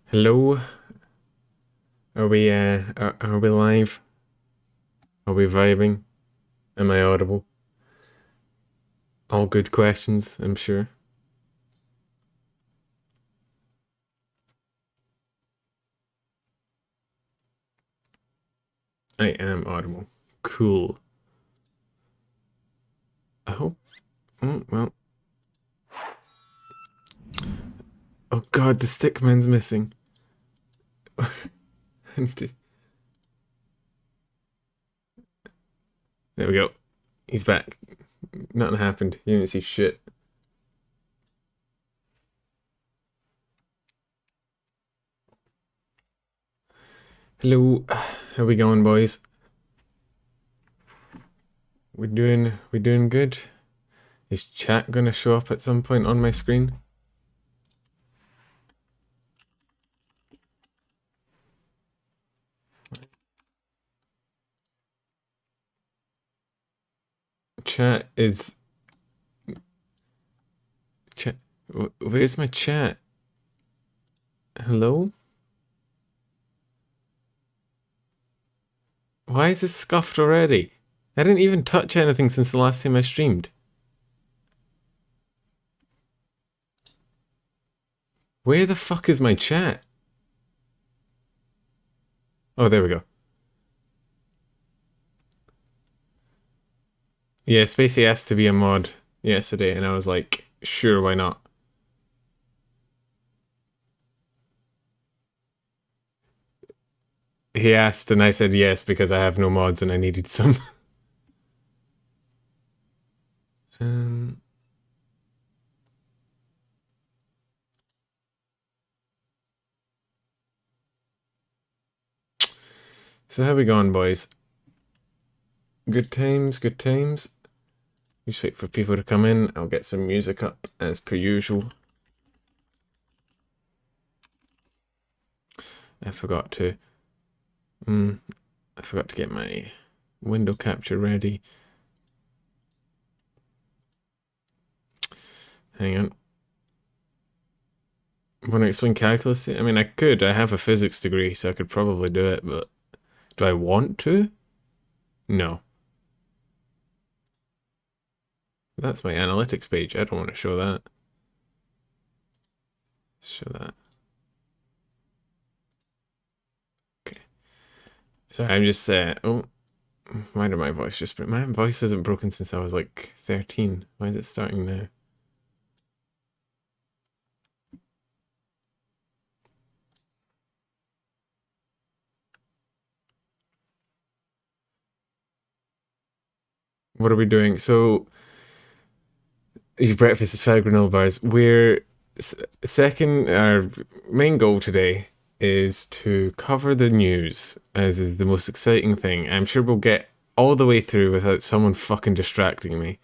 Hello? Are we live? Are we vibing? Am I audible? All good questions, I'm sure. I am audible. Cool. I hope. Oh, well. Oh god, the stickman's missing. There we go. He's back. Nothing happened. You didn't see shit. Hello. How we going, boys? We doing good? Is chat gonna show up at some point on my screen? Chat is... Chat... Where's my chat? Hello? Why is this scuffed already? I didn't even touch anything since the last time I streamed. Where the fuck is my chat? Oh, there we go. Yeah, Spacey asked to be a mod yesterday, and I was like, sure, why not? He asked, and I said yes because I have no mods and I needed some. So how we going, boys? Good times, good times. Just wait for people to come in. I'll get some music up as per usual. I forgot to get my window capture ready. Hang on. Want to explain calculus? I mean, I could. I have a physics degree, so I could probably do it, but do I want to? No. That's my analytics page. I don't want to show that. Let's show that. Okay. So I'm just oh, why did my voice just break? My voice hasn't broken since I was like 13. Why is it starting now? What are we doing? So, your breakfast is 5 granola bars. We're our main goal today is to cover the news, as is the most exciting thing. I'm sure we'll get all the way through without someone fucking distracting me.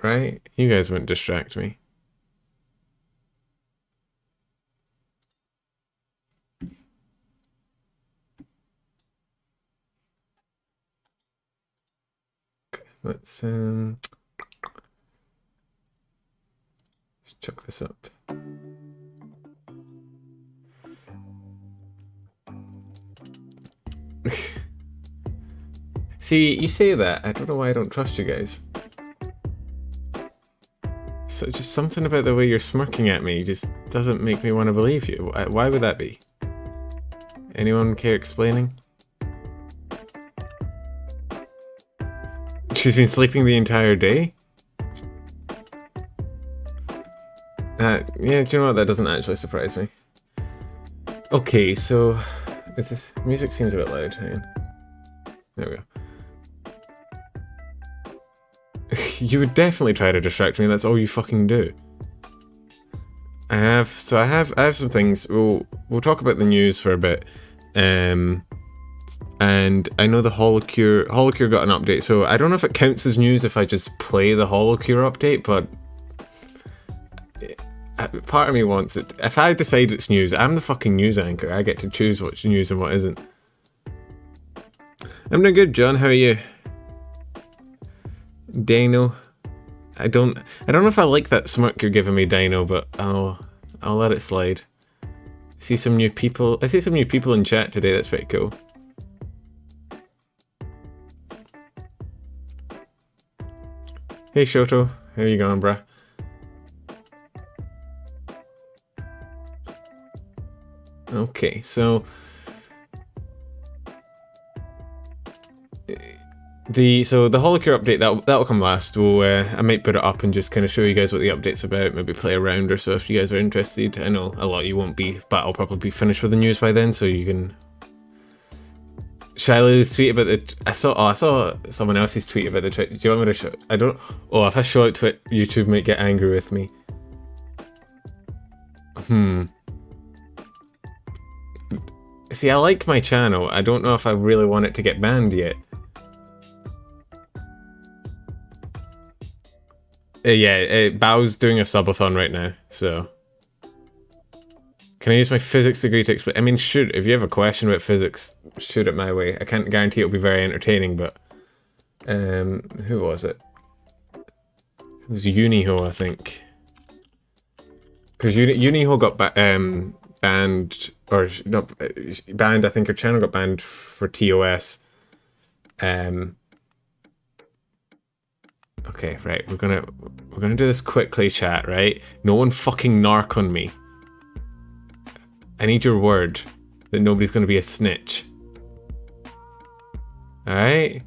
Right? You guys wouldn't distract me. Let's chuck this up. See, you say that. I don't know why I don't trust you guys. So just something about the way you're smirking at me just doesn't make me want to believe you. Why would that be? Anyone care explaining? She's been sleeping the entire day? Yeah, do you know what? That doesn't actually surprise me. Okay, so... music seems a bit loud. Hang on. There we go. You would definitely try to distract me, that's all you fucking do. I have some things. We'll talk about the news for a bit. And I know the Holocure got an update, so I don't know if it counts as news if I just play the Holocure update, but part of me wants it. If I decide it's news, I'm the fucking news anchor. I get to choose what's news and what isn't. I'm doing good, John. How are you? Dino. I don't know if I like that smirk you're giving me, Dino, but I'll let it slide. see some new people. I see some new people in chat today. That's pretty cool. Hey Shoto, how you going, bruh? Okay, so the Holocure update that'll come last. I might put it up and just kind of show you guys what the update's about. Maybe play around or so if you guys are interested. I know a lot of you won't be, but I'll probably be finished with the news by then, so you can. Shiley's tweet about the. I saw someone else's tweet about the tweet. Do you want me to show? I don't. Oh, if I show it to it, YouTube might get angry with me. See, I like my channel. I don't know if I really want it to get banned yet. Yeah, Bao's doing a subathon right now, so. Can I use my physics degree to explain? I mean, shoot, if you have a question about physics, shoot it my way. I can't guarantee it'll be very entertaining, but... who was it? It was Uniho, I think. Because Uniho got banned, or not banned, I think her channel got banned for TOS. Okay, right, we're gonna do this quickly, chat, right? No one fucking narc on me. I need your word that nobody's gonna be a snitch. Alright?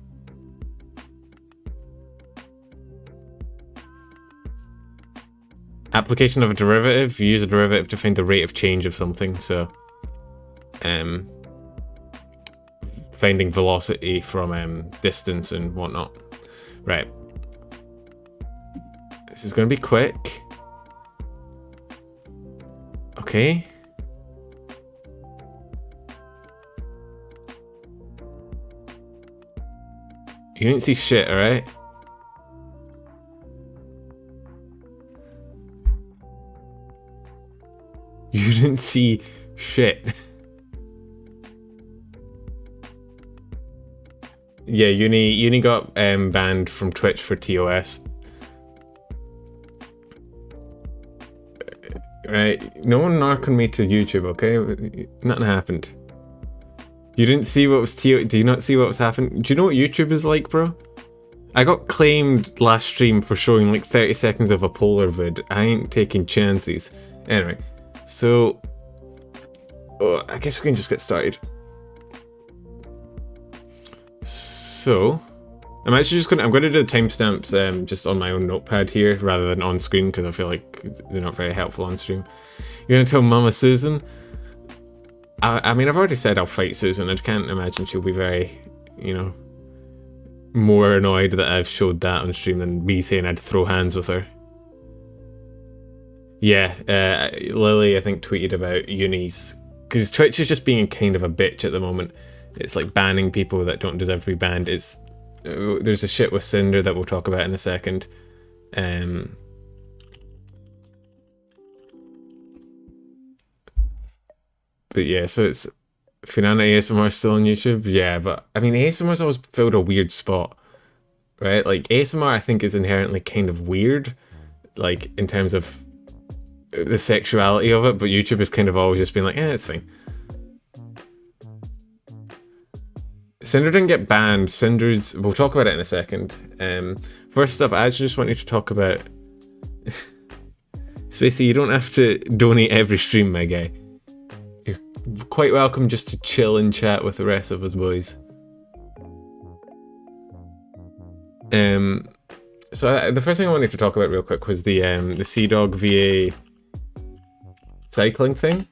Application of a derivative. You use a derivative to find the rate of change of something, so finding velocity from distance and whatnot. Right. This is gonna be quick. Okay. You didn't see shit, alright? You didn't see shit. Yeah, Uni got banned from Twitch for TOS. Right, no one narking me to YouTube, okay? Nothing happened. You didn't see what was do you not see what was happening? Do you know what YouTube is like, bro? I got claimed last stream for showing like 30 seconds of a polar vid. I ain't taking chances. Anyway, so I guess we can just get started. So I'm actually just I'm gonna do the timestamps just on my own notepad here rather than on screen because I feel like they're not very helpful on stream. You're gonna tell Mama Susan. I mean, I've already said I'll fight Susan. I can't imagine she'll be very, you know, more annoyed that I've showed that on stream than me saying I'd throw hands with her. Yeah, Lily, I think, tweeted about Uni's, because Twitch is just being kind of a bitch at the moment. It's like banning people that don't deserve to be banned. There's a shit with Sinder that we'll talk about in a second. But yeah, so it's Finana ASMR still on YouTube? Yeah, but I mean, ASMR's always filled a weird spot, right? Like, ASMR I think is inherently kind of weird, like, in terms of the sexuality of it, but YouTube has kind of always just been like, it's fine. Sinder didn't get banned. We'll talk about it in a second. First up, I actually just wanted to talk about... Spacey, you don't have to donate every stream, my guy. You're quite welcome just to chill and chat with the rest of us boys. So the first thing I wanted to talk about real quick was the CdawgVA cycling thing.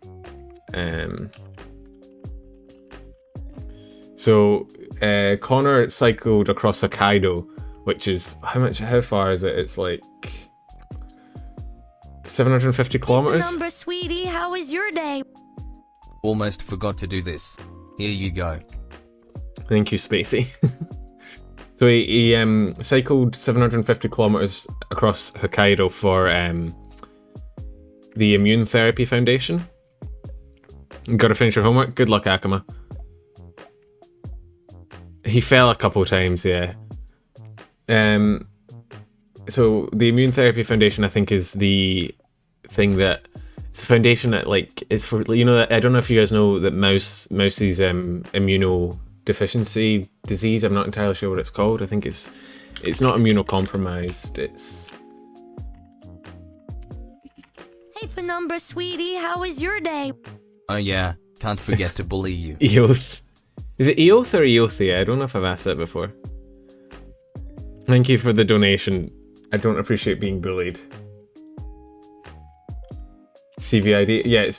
So Connor cycled across Hokkaido, which is how far is it? It's like 750 kilometers. Number, sweetie, how was your day? Almost forgot to do this. Here you go. Thank you, Spacey. So he cycled 750 kilometers across Hokkaido for the Immune Therapy Foundation. Gotta finish your homework. Good luck, Akama. He fell a couple times, yeah. So the Immune Therapy Foundation, I think, is the thing that It's a foundation that like it's for, you know, I don't know if you guys know that Mousie's immunodeficiency disease. I'm not entirely sure what it's called. I think it's not immunocompromised. It's Hey, Penumbra, sweetie, how was your day? Oh yeah, can't forget to bully you. Eoth. Is it Eoth or Eothia? I don't know if I've asked that before. Thank you for the donation. I don't appreciate being bullied. CVID, yeah, it's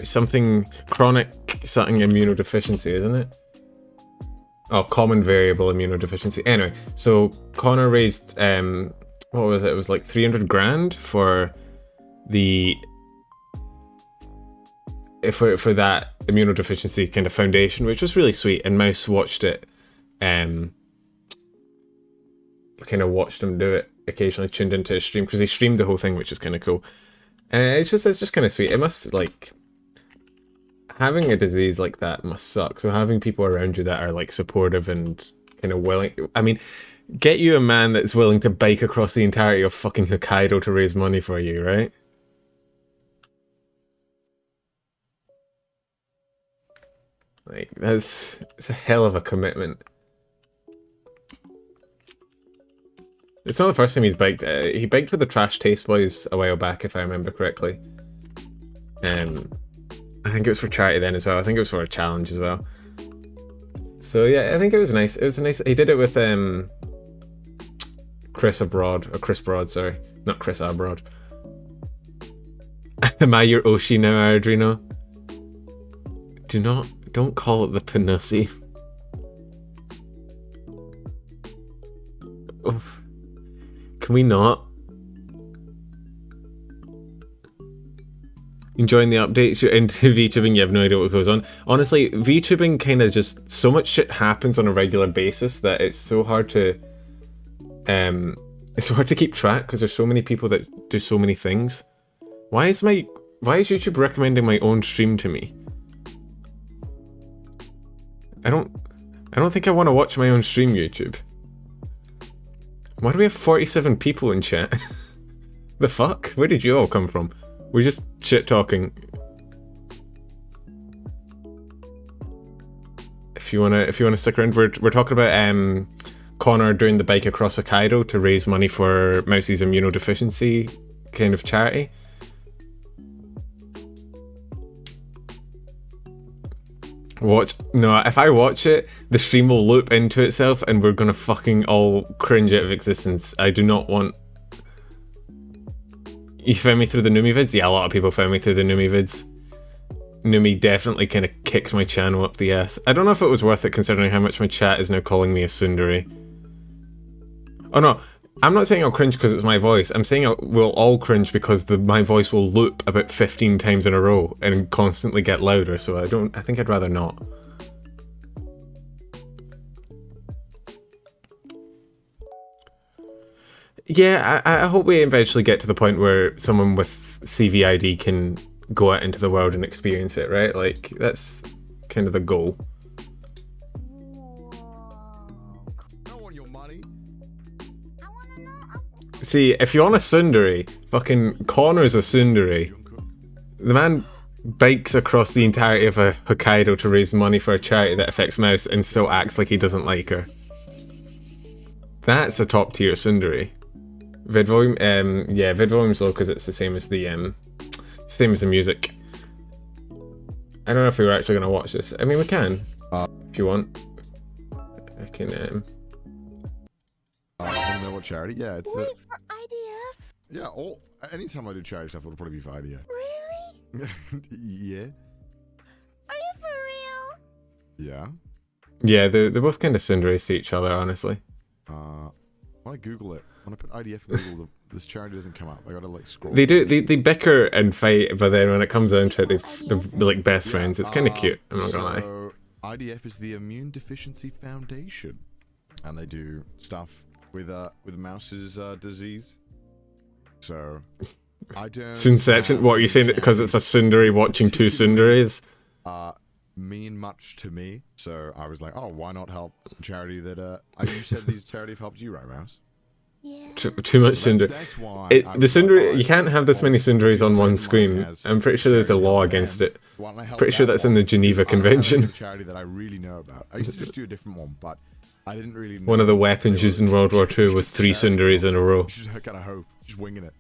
something chronic something immunodeficiency, isn't it? Oh, common variable immunodeficiency. Anyway, so Connor raised what was it? It was like 300 grand for the for that immunodeficiency kind of foundation, which was really sweet. And Mouse watched it, kind of watched him do it occasionally, tuned into his stream because he streamed the whole thing, which is kind of cool. It's just kind of sweet. It must, like, having a disease like that must suck. So having people around you that are like supportive and kind of willing, I mean, get you a man that's willing to bike across the entirety of fucking Hokkaido to raise money for you, right? Like, it's a hell of a commitment. It's not the first time he's biked. He biked with the Trash Taste Boys a while back, if I remember correctly. I think it was for charity then as well. I think it was for a challenge as well. So yeah, I think it was nice. It was nice. He did it with Chris Broad, sorry, not Chris Abroad. Am I your Oshi now, Ardrino? Don't call it the Panussi. Oof. Can we not? Enjoying the updates? You're into VTubing, you have no idea what goes on. Honestly, VTubing kind of just, so much shit happens on a regular basis that it's so hard to keep track because there's so many people that do so many things. Why is YouTube recommending my own stream to me? I don't think I want to watch my own stream, YouTube. Why do we have 47 people in chat? The fuck? Where did you all come from? We're just shit talking. If you wanna stick around, we're talking about Connor doing the bike across Hokkaido to raise money for Mousie's immunodeficiency kind of charity. No, if I watch it, the stream will loop into itself and we're gonna fucking all cringe out of existence. I do not want... You found me through the Numi vids? Yeah, a lot of people found me through the Numi vids. Numi definitely kind of kicked my channel up the ass. I don't know if it was worth it considering how much my chat is now calling me a tsundere. Oh no, I'm not saying I'll cringe because it's my voice. I'm saying we'll all cringe because my voice will loop about 15 times in a row and constantly get louder, so I think I'd rather not. Yeah, I hope we eventually get to the point where someone with CVID can go out into the world and experience it, right? Like, that's kind of the goal. See, if you want a tsundere, fucking Connor's a tsundere. The man bikes across the entirety of a Hokkaido to raise money for a charity that affects Mouse and still acts like he doesn't like her. That's a top tier tsundere. Vid volume, yeah, vid volume's low because it's the same as the music. I don't know if we were actually gonna watch this. I mean, we can, if you want. I can. I don't know what charity. Yeah, it's Wait, for IDF? Yeah. Anytime I do charity stuff, it'll probably be for IDF. Really? Yeah. Are you for real? Yeah. Yeah, they're both kind of tsunderes to each other, honestly. When I Google it, when I put IDF in Google, this charity doesn't come up. I gotta like scroll. They bicker and fight, but then when it comes down to it, they're like best friends. It's kind of cute. I'm not gonna lie. IDF is the Immune Deficiency Foundation, and they do stuff with Mouse's disease. So I don't. Sunception. What are you saying? Because it's a tsundere watching two tsunderes? Mean much to me, so I was like, oh, why not help a charity that you said these charities have helped you, right, Mouse? Yeah. Too much Cinder. That's why The Cinder, you can't have this many Cinderies on one screen. I'm pretty sure there's a law against it. Pretty sure that's in the Geneva Convention. Charity that I really know about. I used to just do a different one, but I didn't really know. One of the weapons used in World War II was 3 Cinderies in a row. Just kind of hope, just winging it.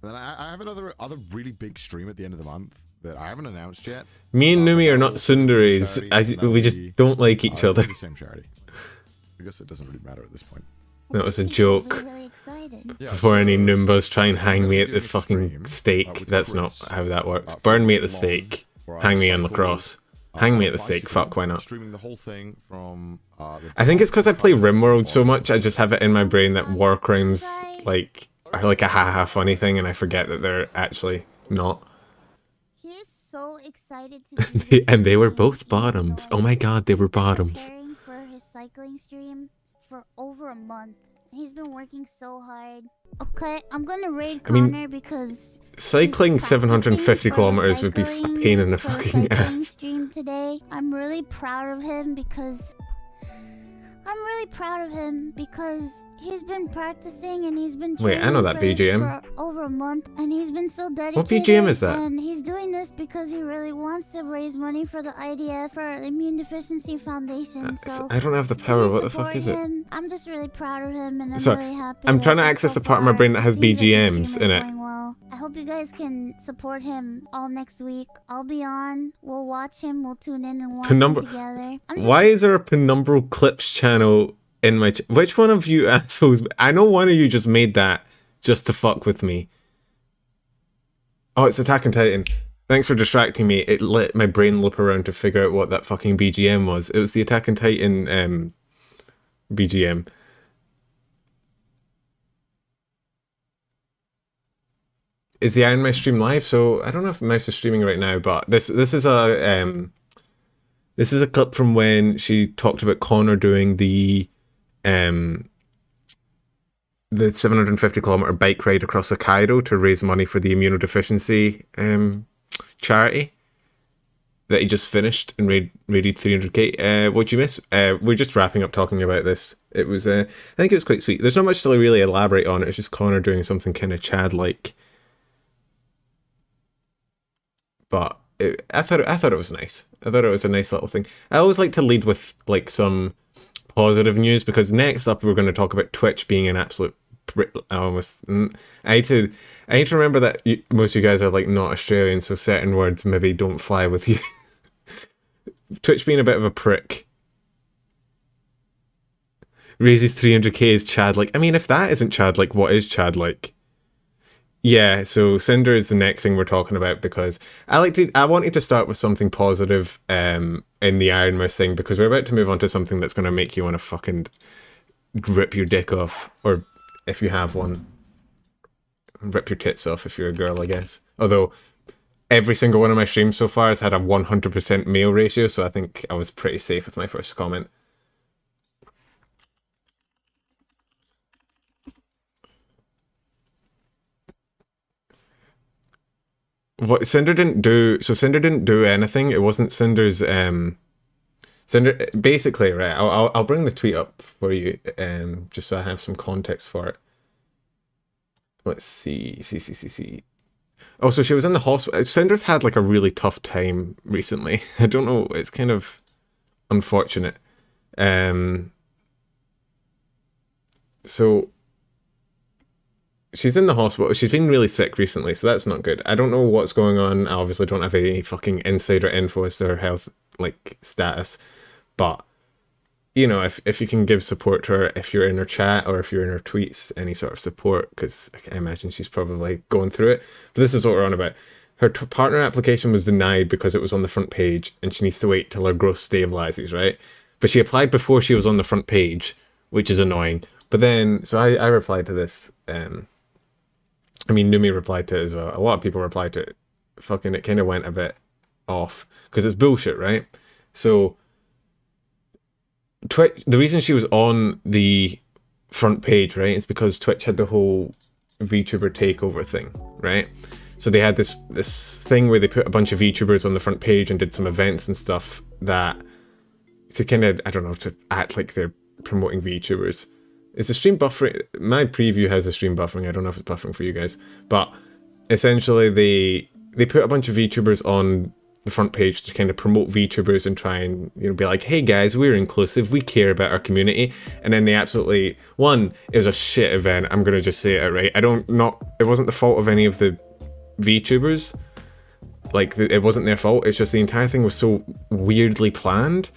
And then I have another really big stream at the end of the month that I haven't announced yet. Me and Numi are not Cinderies. We just don't like each other. The same charity. I guess it doesn't really matter at this point. That was a joke. Really excited. Before any Noombas try and hang me at the fucking stake. That's not how that works. Burn me at the stake. Hang me on the cross. Hang me at the stake. Fuck, why not? Streaming the whole thing from. I think it's because I play RimWorld so much. I just have it in my brain that war crimes are like a haha funny thing, and I forget that they're actually not. He is so excited to do this And they were stream, both even bottoms. though Oh my he's god, they were been bottoms. preparing for his cycling stream for over a month. He's been working so hard. Okay, I'm gonna raid I mean, Connor because Cycling he's 750 practicing for kilometers would be a cycling- pain in the for a fucking cycling ass. stream today. I'm really proud of him because he's been practicing and he's been Wait, I know that training for this BGM. for over a month, and he's been so dedicated. What BGM is that? And he's doing this because he really wants to raise money for the IDF or Immune Deficiency Foundation. So I don't have the power. please What the fuck support is it? him. I'm just really proud of him, and I'm Sorry, really happy. I'm that trying to access so the part of my far brain that has it seems like the BGMs stream in is it. going well. I hope you guys can support him all next week. I'll be on. We'll watch him. We'll tune in and watch him together. Why is there a Penumbral Clips channel in my... Which one of you assholes... I know one of you just made that just to fuck with me. Oh, it's Attack on Titan. Thanks for distracting me. It let my brain loop around to figure out what that fucking BGM was. It was the Attack on Titan BGM. Is the Iron Mouse stream live? So I don't know if Mouse is streaming right now, but this is a clip from when she talked about Connor doing the 750-kilometer bike ride across Hokkaido to raise money for the immunodeficiency charity that he just finished and raided 300k. What'd you miss? We're just wrapping up talking about this. It was I think it was quite sweet. There's not much to really elaborate on. It's just Connor doing something kind of Chad-like. But I thought it was nice. I thought it was a nice little thing. I always like to lead with like some positive news, because next up we're going to talk about Twitch being an absolute I need to remember that most of you guys are like not Australian, so certain words maybe don't fly with you. Twitch being a bit of a prick. Raises 300k is Chad-like. I mean, if that isn't Chad-like, what is Chad-like? Yeah, so Sinder is the next thing we're talking about, because I wanted to start with something positive in the Iron Mouse thing, because we're about to move on to something that's going to make you want to fucking rip your dick off, or if you have one, rip your tits off if you're a girl, I guess. Although every single one of my streams so far has had a 100% male ratio, so I think I was pretty safe with my first comment. What Cinder didn't do, so Cinder didn't do anything. It wasn't Cinder's Cinder basically, right, I'll bring the tweet up for you just so I have some context for it. Let's see. Oh, so she was in the hospital. Cinder's had like a really tough time recently. I don't know, it's kind of unfortunate. So she's in the hospital. She's been really sick recently, so that's not good. I don't know what's going on. I obviously don't have any fucking insider info as to her health like status, but you know, if you can give support to her, if you're in her chat or if you're in her tweets, any sort of support, because I imagine she's probably going through it. But this is what we're on about. Her partner application was denied because it was on the front page, and she needs to wait till her growth stabilizes, right? But she applied before she was on the front page, which is annoying. But then, so I replied to this. I mean, Numi replied to it as well. A lot of people replied to it. Fucking, it kind of went a bit off because it's bullshit, right? So Twitch, the reason she was on the front page, right, is because Twitch had the whole VTuber takeover thing, right? So they had this thing where they put a bunch of VTubers on the front page and did some events and stuff that to kind of, I don't know, to act like they're promoting VTubers. Is the stream buffering? My preview has a stream buffering. I don't know if it's buffering for you guys, but essentially they put a bunch of VTubers on the front page to kind of promote VTubers and try and, you know, be like, hey guys, we're inclusive, we care about our community. And then they absolutely, one, it was a shit event. I'm gonna just say it outright. It wasn't the fault of any of the VTubers. Like, it wasn't their fault. It's just the entire thing was so weirdly planned.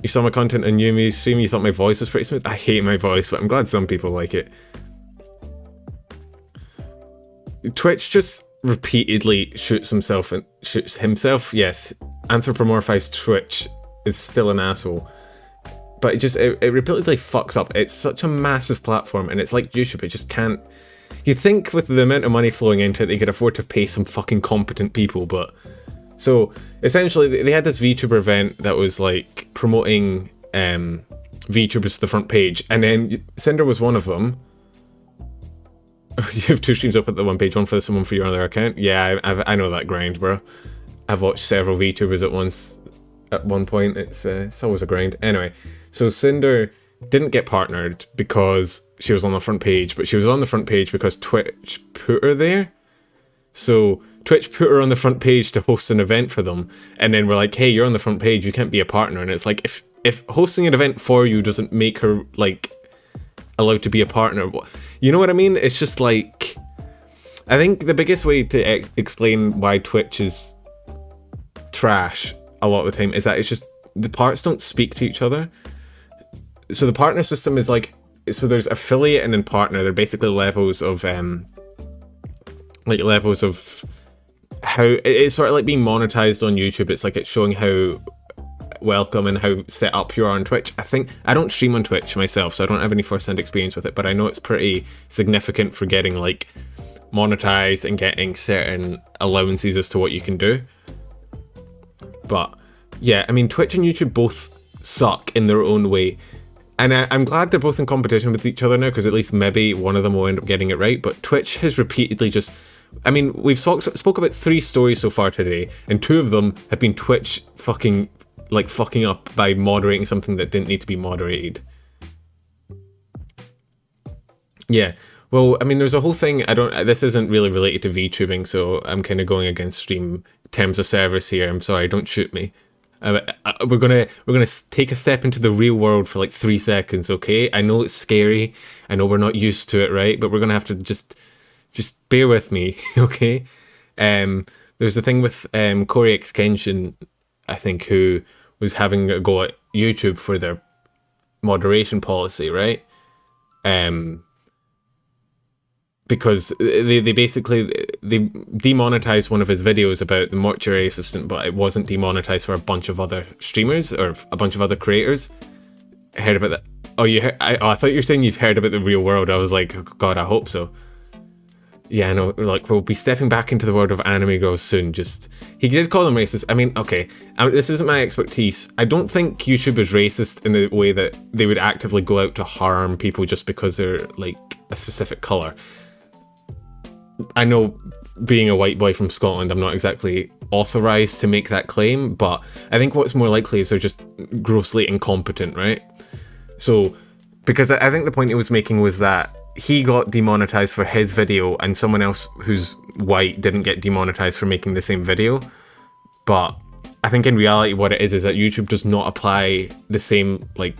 You saw my content on Yumi's stream, you thought my voice was pretty smooth. I hate my voice, but I'm glad some people like it. Twitch just repeatedly shoots himself, yes. Anthropomorphized Twitch is still an asshole. But it repeatedly fucks up. It's such a massive platform, and it's like YouTube, it just can't... You think with the amount of money flowing into it, they could afford to pay some fucking competent people, but... So, essentially, they had this VTuber event that was, like, promoting VTubers to the front page, and then Sinder was one of them. You have 2 streams up at the one page, one for this and one for your other account? Yeah, I know that grind, bro. I've watched several VTubers at one point. It's always a grind. Anyway, so Sinder didn't get partnered because she was on the front page, but she was on the front page because Twitch put her there. So Twitch put her on the front page to host an event for them, and then we're like, hey, you're on the front page, you can't be a partner. And it's like, if hosting an event for you doesn't make her, like, allowed to be a partner, you know what I mean? It's just like, I think the biggest way to explain why Twitch is trash a lot of the time is that it's just, the parts don't speak to each other. So the partner system is like, so there's affiliate and then partner. They're basically levels of how it's sort of like being monetized on YouTube. It's like it's showing how welcome and how set up you are on Twitch. I don't stream on Twitch myself, so I don't have any first-hand experience with it, but I know it's pretty significant for getting like monetized and getting certain allowances as to what you can do. But yeah, I mean, Twitch and YouTube both suck in their own way. And I'm glad they're both in competition with each other now, because at least maybe one of them will end up getting it right. But Twitch has repeatedly just... I mean, we've spoke about 3 stories so far today, and 2 of them have been Twitch fucking up by moderating something that didn't need to be moderated. Yeah, well, I mean, there's a whole thing, this isn't really related to VTubing, so I'm kind of going against stream terms of service here. I'm sorry, don't shoot me. We're gonna take a step into the real world for like 3 seconds, okay? I know it's scary. I know we're not used to it, right? But we're gonna have to just bear with me, okay? There's the thing with Corey X Kenshin, I think, who was having a go at YouTube for their moderation policy, right? Because they basically demonetized one of his videos about the mortuary assistant, but it wasn't demonetized for a bunch of other streamers or a bunch of other creators. Heard about that? Oh, you heard? I thought you were saying you've heard about the real world. I was like, oh, God, I hope so. Yeah, no, like, we'll be stepping back into the world of anime girls soon. He did call them racist. I mean, okay, this isn't my expertise. I don't think YouTube is racist in the way that they would actively go out to harm people just because they're like a specific color. I know, being a white boy from Scotland, I'm not exactly authorized to make that claim, but I think what's more likely is they're just grossly incompetent, right? So, because I think the point he was making was that he got demonetized for his video and someone else who's white didn't get demonetized for making the same video. But I think in reality what it is that YouTube does not apply the same, like,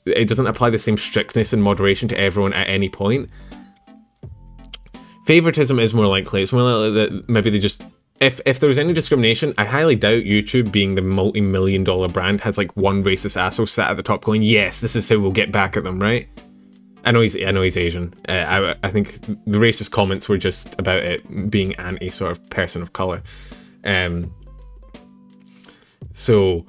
it doesn't apply the same strictness and moderation to everyone at any point. Favoritism is more likely. It's more likely that maybe they just... If there was any discrimination, I highly doubt YouTube, being the multi-million-dollar brand, has like one racist asshole sat at the top going, yes, this is how we'll get back at them, right? I know he's Asian. I think the racist comments were just about it being anti sort of person of color. So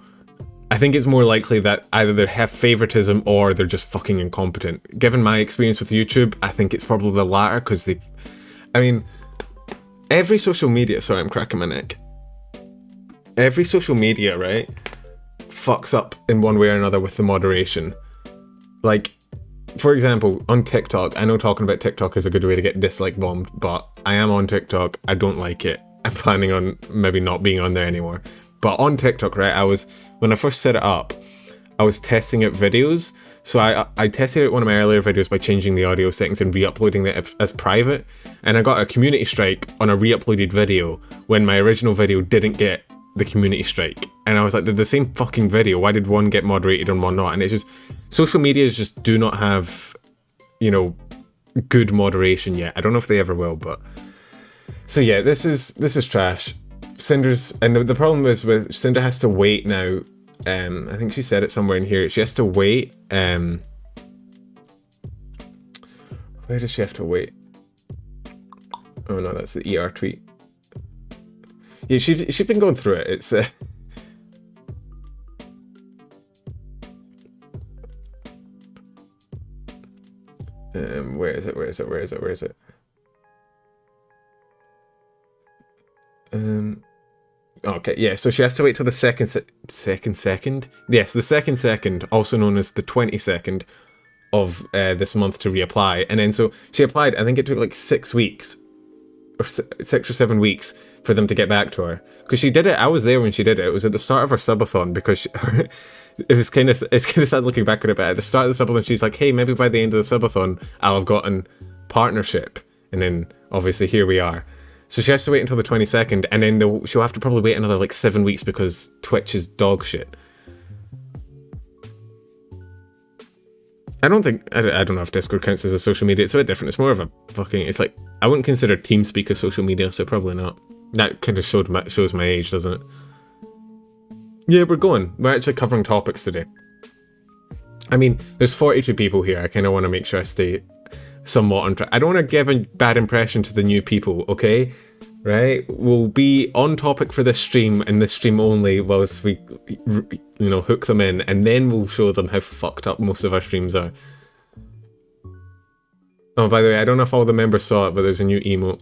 I think it's more likely that either they have favoritism or they're just fucking incompetent. Given my experience with YouTube, I think it's probably the latter, because I mean, every social media, sorry, I'm cracking my neck. Every social media, right, fucks up in one way or another with the moderation. Like, for example, on TikTok, I know talking about TikTok is a good way to get dislike bombed, but I am on TikTok. I don't like it. I'm planning on maybe not being on there anymore. But on TikTok, right, when I first set it up, I was testing out videos. So I tested out one of my earlier videos by changing the audio settings and re-uploading it as private. And I got a community strike on a re-uploaded video when my original video didn't get the community strike. And I was like, they're the same fucking video. Why did one get moderated and one not? And it's just, social medias just do not have, you know, good moderation yet. I don't know if they ever will, but... So yeah, this is trash. Cinder's... And the problem is with... Cinder has to wait now. I think she said it somewhere in here. She has to wait. Where does she have to wait? Oh no, that's the ER tweet. Yeah, she's been going through it. It's... where is it? Okay, yeah, so she has to wait till the second? Yes, the second, also known as the 22nd of this month to reapply. And then so she applied, I think it took like 6 weeks, or 6 or 7 weeks for them to get back to her. Because she did it, I was there when she did it. It was at the start of her subathon, because it's kind of sad looking back at it, but at the start of the subathon, she's like, hey, maybe by the end of the subathon, I'll have gotten partnership. And then, obviously, here we are. So she has to wait until the 22nd, and then she'll have to probably wait another, like, 7 weeks because Twitch is dog shit. I don't know if Discord counts as a social media. It's a bit different. It's more of a fucking... It's like, I wouldn't consider TeamSpeak a social media, so probably not. That kind of shows my age, doesn't it? Yeah, we're going. We're actually covering topics today. I mean, there's 42 people here. I kind of want to make sure I stay somewhat on track. I don't want to give a bad impression to the new people, okay? Right? We'll be on topic for this stream and this stream only whilst we, you know, hook them in, and then we'll show them how fucked up most of our streams are. Oh, by the way, I don't know if all the members saw it, but there's a new emote.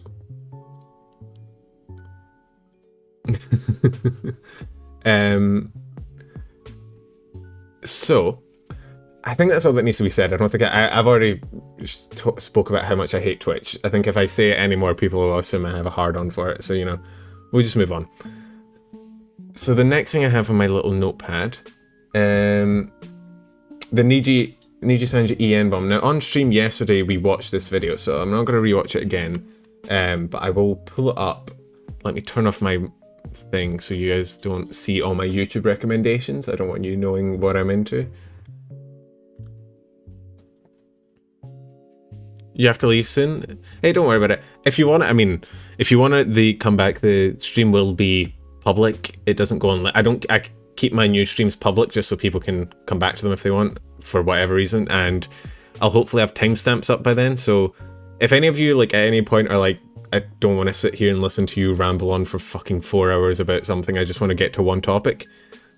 So I think that's all that needs to be said. I don't think I've already spoke about how much I hate Twitch. I think if I say it anymore, people will assume I have a hard-on for it. So, you know, we'll just move on. So the next thing I have on my little notepad, the nijisanji EN bomb. Now on stream yesterday we watched this video, so I'm not going to rewatch it again, but I will pull it up. Let me turn off my thing so you guys don't see all my YouTube recommendations. I don't want you knowing what I'm into. You have to leave soon? Hey, don't worry about it. If you want it, I mean, if you want it, come back, the stream will be public. It doesn't go on. I keep my new streams public just so people can come back to them if they want, for whatever reason. And I'll hopefully have timestamps up by then. So if any of you, like, at any point are like, I don't want to sit here and listen to you ramble on for fucking 4 hours about something. I just want to get to one topic.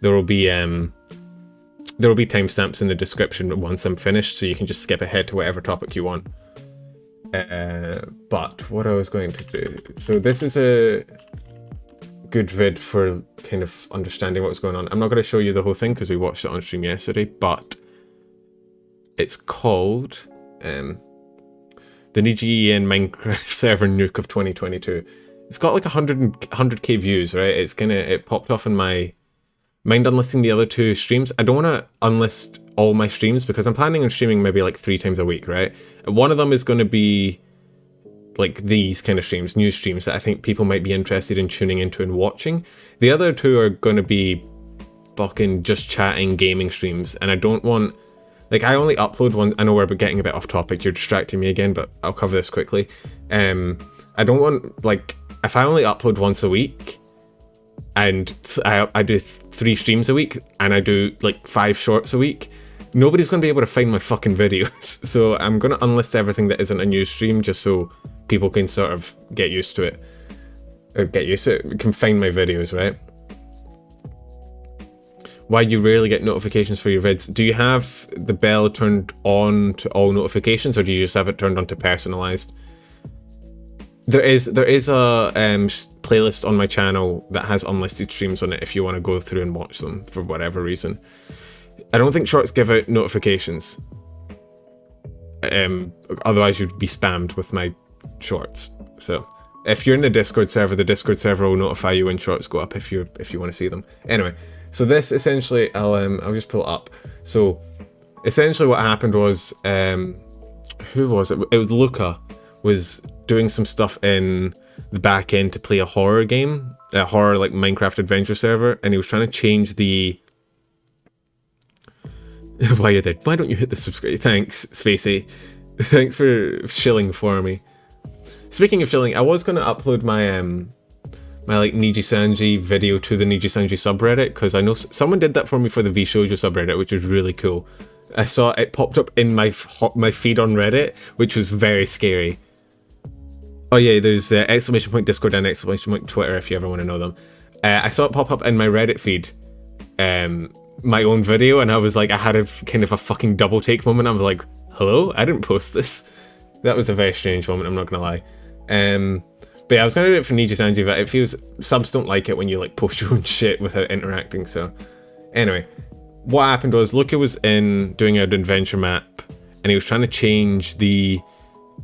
There will be timestamps in the description once I'm finished, so you can just skip ahead to whatever topic you want. But what I was going to do... So this is a good vid for kind of understanding what's going on. I'm not going to show you the whole thing because we watched it on stream yesterday, but it's called... the NijiEN Minecraft server nuke of 2022. It's got like 100k views, right? It popped off in my mind unlisting the other 2 streams. I don't want to unlist all my streams because I'm planning on streaming maybe like 3 times a week, right? One of them is going to be like these kind of streams, news streams that I think people might be interested in tuning into and watching. The other 2 are going to be fucking just chatting gaming streams, and I don't want... Like, I only upload one... I know we're getting a bit off topic. You're distracting me again, but I'll cover this quickly. I don't want... Like, if I only upload once a week, and I do 3 streams a week, and I do, like, 5 shorts a week, nobody's going to be able to find my fucking videos. So I'm going to unlist everything that isn't a news stream, just so people can sort of get used to it. Or get used to it. Can find my videos, right? Why you rarely get notifications for your vids. Do you have the bell turned on to all notifications, or do you just have it turned on to personalized? There is a playlist on my channel that has unlisted streams on it if you want to go through and watch them for whatever reason. I don't think shorts give out notifications. Otherwise you'd be spammed with my shorts. So if you're in the Discord server will notify you when shorts go up if you want to see them. Anyway. So this essentially, I'll just pull it up. So essentially what happened was, who was it? It was Luca was doing some stuff in the back end to play a horror game, a horror like Minecraft adventure server, and he was trying to change the... Why you're there? Why don't you hit the subscribe? Thanks, Spacey. Thanks for shilling for me. Speaking of shilling, I was going to upload my my like nijisanji video to the nijisanji subreddit, because I know someone did that for me for the vshojo subreddit, which was really cool. I saw it popped up in my feed on Reddit, which was very scary. Oh yeah, there's exclamation point Discord and exclamation point Twitter if you ever want to know them. I saw it pop up in my Reddit feed, my own video, and I was like, I had a kind of a fucking double take moment. I was like, hello, I didn't post this. That was a very strange moment, I'm not gonna lie. But yeah, I was gonna do it for nijisanji, but it feels, subs don't like it when you like post your own shit without interacting, so. Anyway, what happened was Luca was in doing an adventure map, and he was trying to change the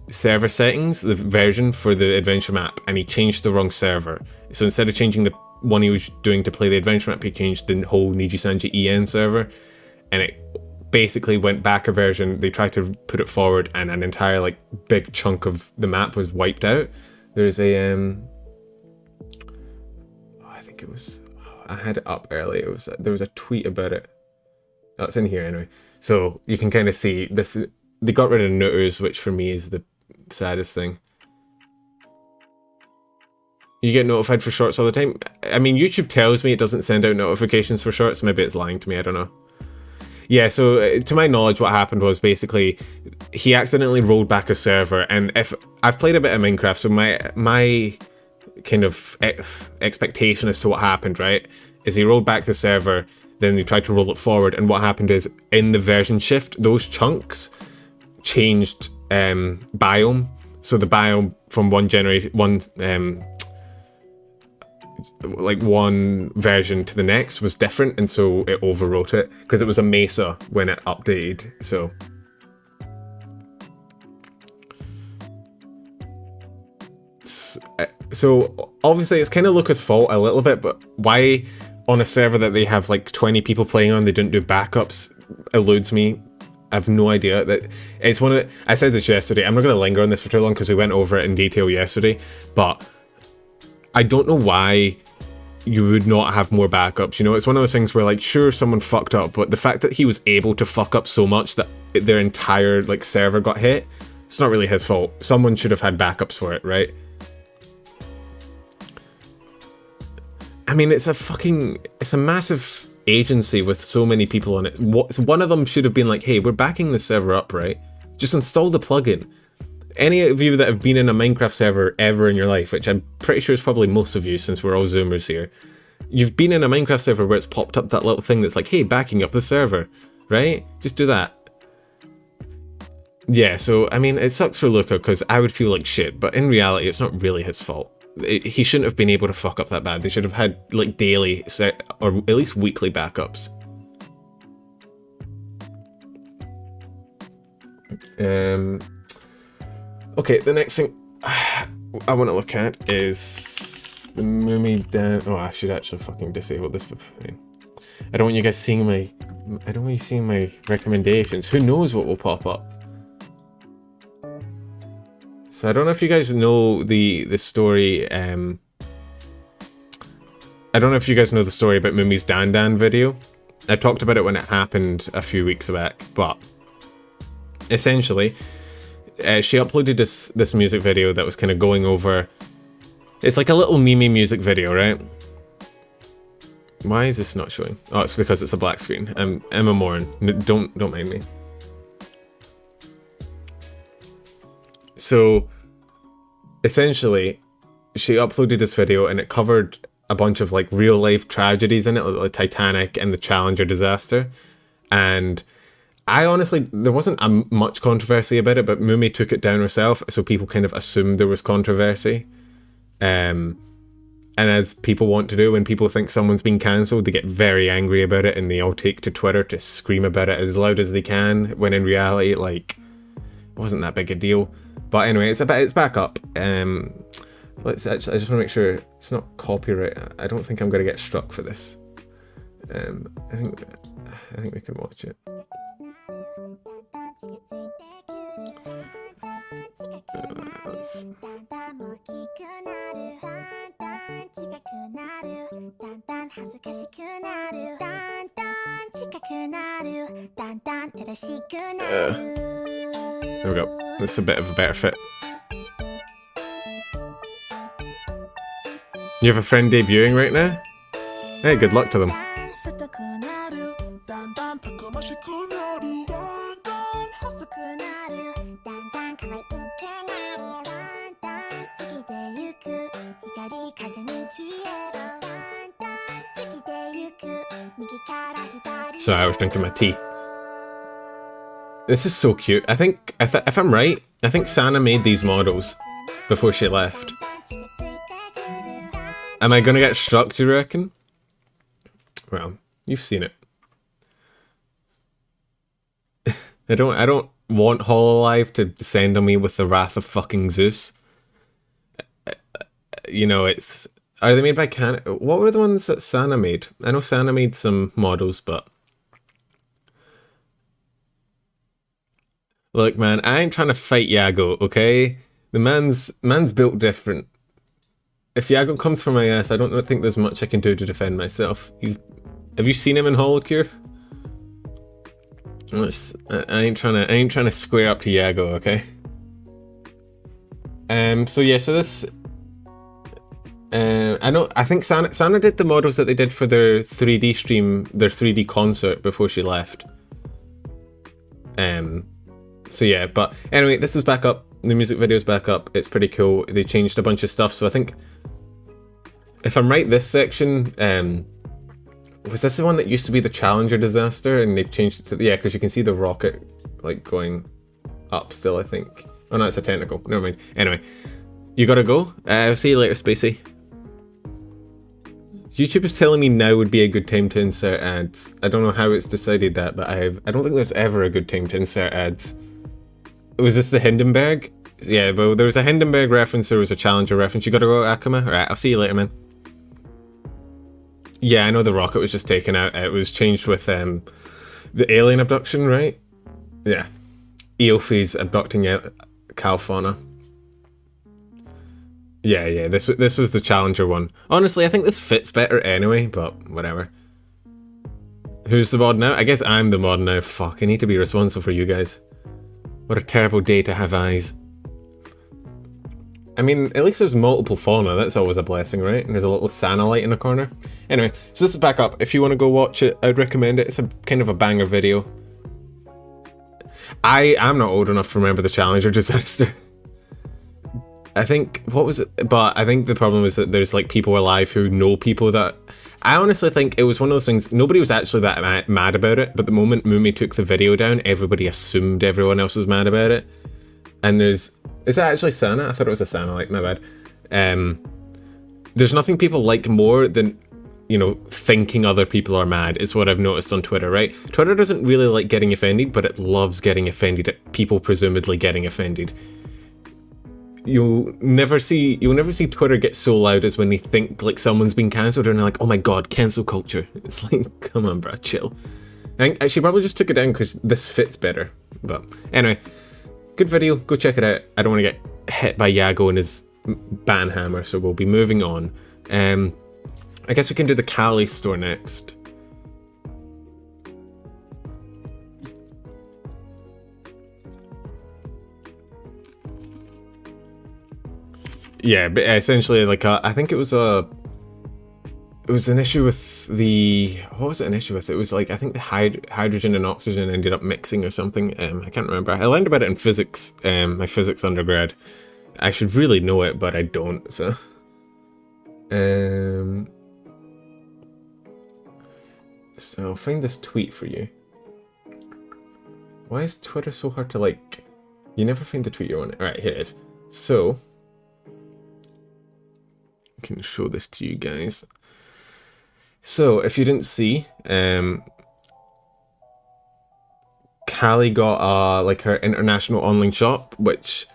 server settings, the version for the adventure map, and he changed the wrong server. So instead of changing the one he was doing to play the adventure map, he changed the whole nijisanji EN server, and it basically went back a version. They tried to put it forward, and an entire like big chunk of the map was wiped out. There's a I think it was, I had it up earlier. It was, there was a tweet about it. Oh, it's in here anyway. So you can kind of see this. They got rid of neuters, which for me is the saddest thing. You get notified for shorts all the time. I mean, YouTube tells me it doesn't send out notifications for shorts. Maybe it's lying to me. I don't know. Yeah, so to my knowledge, what happened was basically he accidentally rolled back a server, and if I've played a bit of Minecraft, so my kind of expectation as to what happened, right, is he rolled back the server, then he tried to roll it forward, and what happened is in the version shift, those chunks changed biome. So the biome from one version to the next was different, and so it overwrote it because it was a mesa when it updated. So obviously it's kind of Luca's fault a little bit, but why on a server that they have like 20 people playing on they didn't do backups eludes me. I have no idea. That it's one of the, I said this yesterday, I'm not going to linger on this for too long because we went over it in detail yesterday, but I don't know why you would not have more backups. You know, it's one of those things where like, sure, someone fucked up, but the fact that he was able to fuck up so much that their entire like server got hit, it's not really his fault. Someone should have had backups for it, right? I mean, it's a massive agency with so many people on it. One of them should have been like, hey, we're backing the server up, right? Just install the plugin. Any of you that have been in a Minecraft server ever in your life, which I'm pretty sure is probably most of you since we're all Zoomers here, you've been in a Minecraft server where it's popped up that little thing that's like, hey, backing up the server, right? Just do that. Yeah, so, I mean, it sucks for Luca because I would feel like shit, but in reality, it's not really his fault. He shouldn't have been able to fuck up that bad. They should have had, like, daily set, or at least weekly backups. Okay, the next thing I want to look at is the Mumei Dan. Oh, I should actually fucking disable this. I don't want you guys seeing my. I don't want you seeing my recommendations. Who knows what will pop up? So I don't know if you guys know the story. I don't know if you guys know the story about Mumei's Dan Dan video. I talked about it when it happened a few weeks back, but essentially. She uploaded this music video that was kind of going over. It's like a little meme music video, right? Why is this not showing? Oh, it's because it's a black screen. I'm a moron. Don't mind me. So, essentially, she uploaded this video and it covered a bunch of like real life tragedies in it, like Titanic and the Challenger disaster, and. I honestly, there wasn't much controversy about it, but Mumei took it down herself, so people kind of assumed there was controversy. And as people want to do, when people think someone's been cancelled, they get very angry about it, and they all take to Twitter to scream about it as loud as they can, when in reality, like, it wasn't that big a deal. But anyway, it's back up. Let's actually, I just want to make sure it's not copyright. I don't think I'm going to get struck for this. I I think we can watch it. Let's... there we go. This is a bit of a better fit. You have a friend debuting right now? Hey, good luck to them. So I was drinking my tea. This is so cute. I think, if I'm right, I think Sana made these models before she left. Am I gonna get struck, do you reckon? Well, you've seen it. I don't want Hololive to descend on me with the wrath of fucking Zeus. You know, it's... Are they made by what were the ones that Sana made? I know Sana made some models, but... Look, man, I ain't trying to fight Yago, okay? The man's built different. If Yago comes for my ass, I don't think there's much I can do to defend myself. Have you seen him in Holocure? I ain't trying to square up to Yago, okay? So yeah, so this... I think Sana did the models that they did for their 3D stream, their 3D concert before she left. So yeah, but anyway, this is back up. The music video is back up. It's pretty cool. They changed a bunch of stuff, so I think, if I'm right, this section, was this the one that used to be the Challenger disaster, and they've changed it to, yeah, because you can see the rocket, like, going up still, I think. Oh no, it's a technical. Never mind. Anyway, you gotta go. I'll see you later, Spacey. YouTube is telling me now would be a good time to insert ads. I don't know how it's decided that, but I don't think there's ever a good time to insert ads. Was this the Hindenburg? Yeah, but there was a Hindenburg reference, there was a Challenger reference. You gotta go, Akuma? Alright, I'll see you later, man. Yeah, I know the rocket was just taken out. It was changed with the alien abduction, right? Yeah. Eophes abducting out Cal Fauna. Yeah, this was the Challenger one. Honestly, I think this fits better anyway, but whatever. Who's the mod now? I guess I'm the mod now. Fuck, I need to be responsible for you guys. What a terrible day to have eyes. I mean, at least there's multiple fauna. That's always a blessing, right? And there's a little Sana light in the corner. Anyway, so this is back up. If you want to go watch it, I'd recommend it. It's a kind of a banger video. I'm not old enough to remember the Challenger disaster. I think, what was it? But I think the problem is that there's like people alive who know people that... I honestly think it was one of those things, nobody was actually that mad about it, but the moment Mumei took the video down, everybody assumed everyone else was mad about it. And is that actually Sana? I thought it was a Sana, like, my bad. There's nothing people like more than, you know, thinking other people are mad, is what I've noticed on Twitter, right? Twitter doesn't really like getting offended, but it loves getting offended at people presumably getting offended. You'll never see Twitter get so loud as when they think like someone's been cancelled and they're like, oh my god, cancel culture. It's like, come on, bruh, chill. I she probably just took it down because this fits better. But anyway, good video, go check it out. I don't want to get hit by Yago and his ban hammer, so we'll be moving on. I guess we can do the Calli store next. Yeah, but essentially, like, I think it was an issue with the... What was it an issue with? It was like, I think the hydrogen and oxygen ended up mixing or something. I can't remember. I learned about it in physics, my physics undergrad. I should really know it, but I don't, so... So, I'll find this tweet for you. Why is Twitter so hard to, like... You never find the tweet you want. Alright, here it is. So... I can show this to you guys. So, if you didn't see, Calli got like her international online shop, which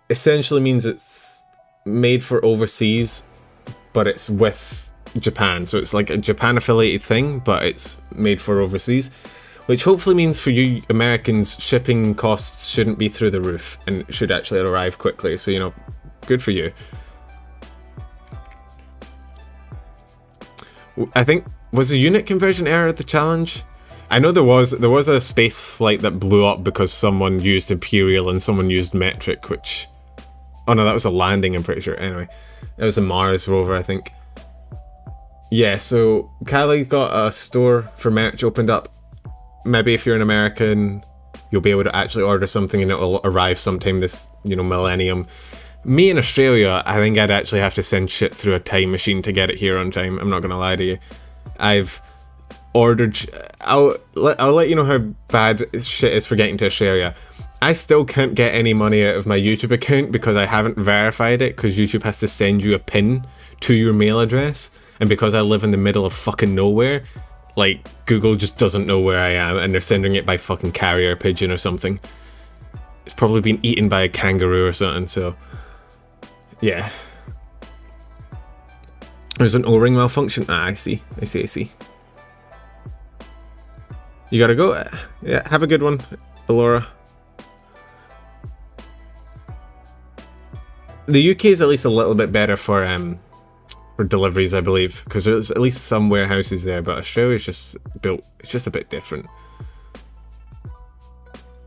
essentially means it's made for overseas, but it's with Japan. So it's like a Japan affiliated thing, but it's made for overseas. which hopefully means for you Americans, shipping costs shouldn't be through the roof and should actually arrive quickly. So, you know, good for you. I think, was the unit conversion error the challenge? I know there was a space flight that blew up because someone used Imperial and someone used metric, which... Oh no, that was a landing, I'm pretty sure. Anyway, it was a Mars rover, I think. Yeah, so Calli got a store for merch opened up. Maybe if you're an American, you'll be able to actually order something and it will arrive sometime this, you know, millennium. Me in Australia, I think I'd actually have to send shit through a time machine to get it here on time. I'm not gonna lie to you. I've ordered... I'll let you know how bad shit is for getting to Australia. I still can't get any money out of my YouTube account because I haven't verified it, because YouTube has to send you a PIN to your mail address, and because I live in the middle of fucking nowhere, like, Google just doesn't know where I am, and they're sending it by fucking carrier pigeon or something. It's probably been eaten by a kangaroo or something, so... Yeah. There's an O-ring malfunction. Ah, I see. You gotta go? Yeah, have a good one, Alora. The UK is at least a little bit better for deliveries, I believe, because there's at least some warehouses there, but Australia's just built, it's just a bit different.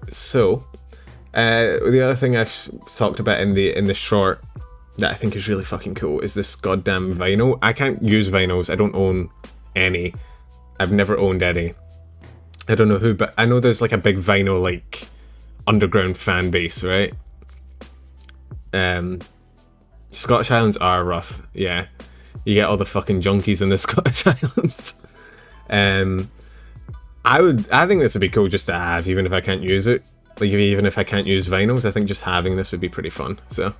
So, the other thing I talked about in the short that I think is really fucking cool is this goddamn vinyl. I can't use vinyls, I don't own any. I've never owned any. I don't know who, but I know there's like a big vinyl, like, underground fan base, right? Scottish Highlands are rough, yeah. You get all the fucking junkies in the Scottish Highlands. I think this would be cool just to have, even if I can't use it. Like, even if I can't use vinyls, I think just having this would be pretty fun. So,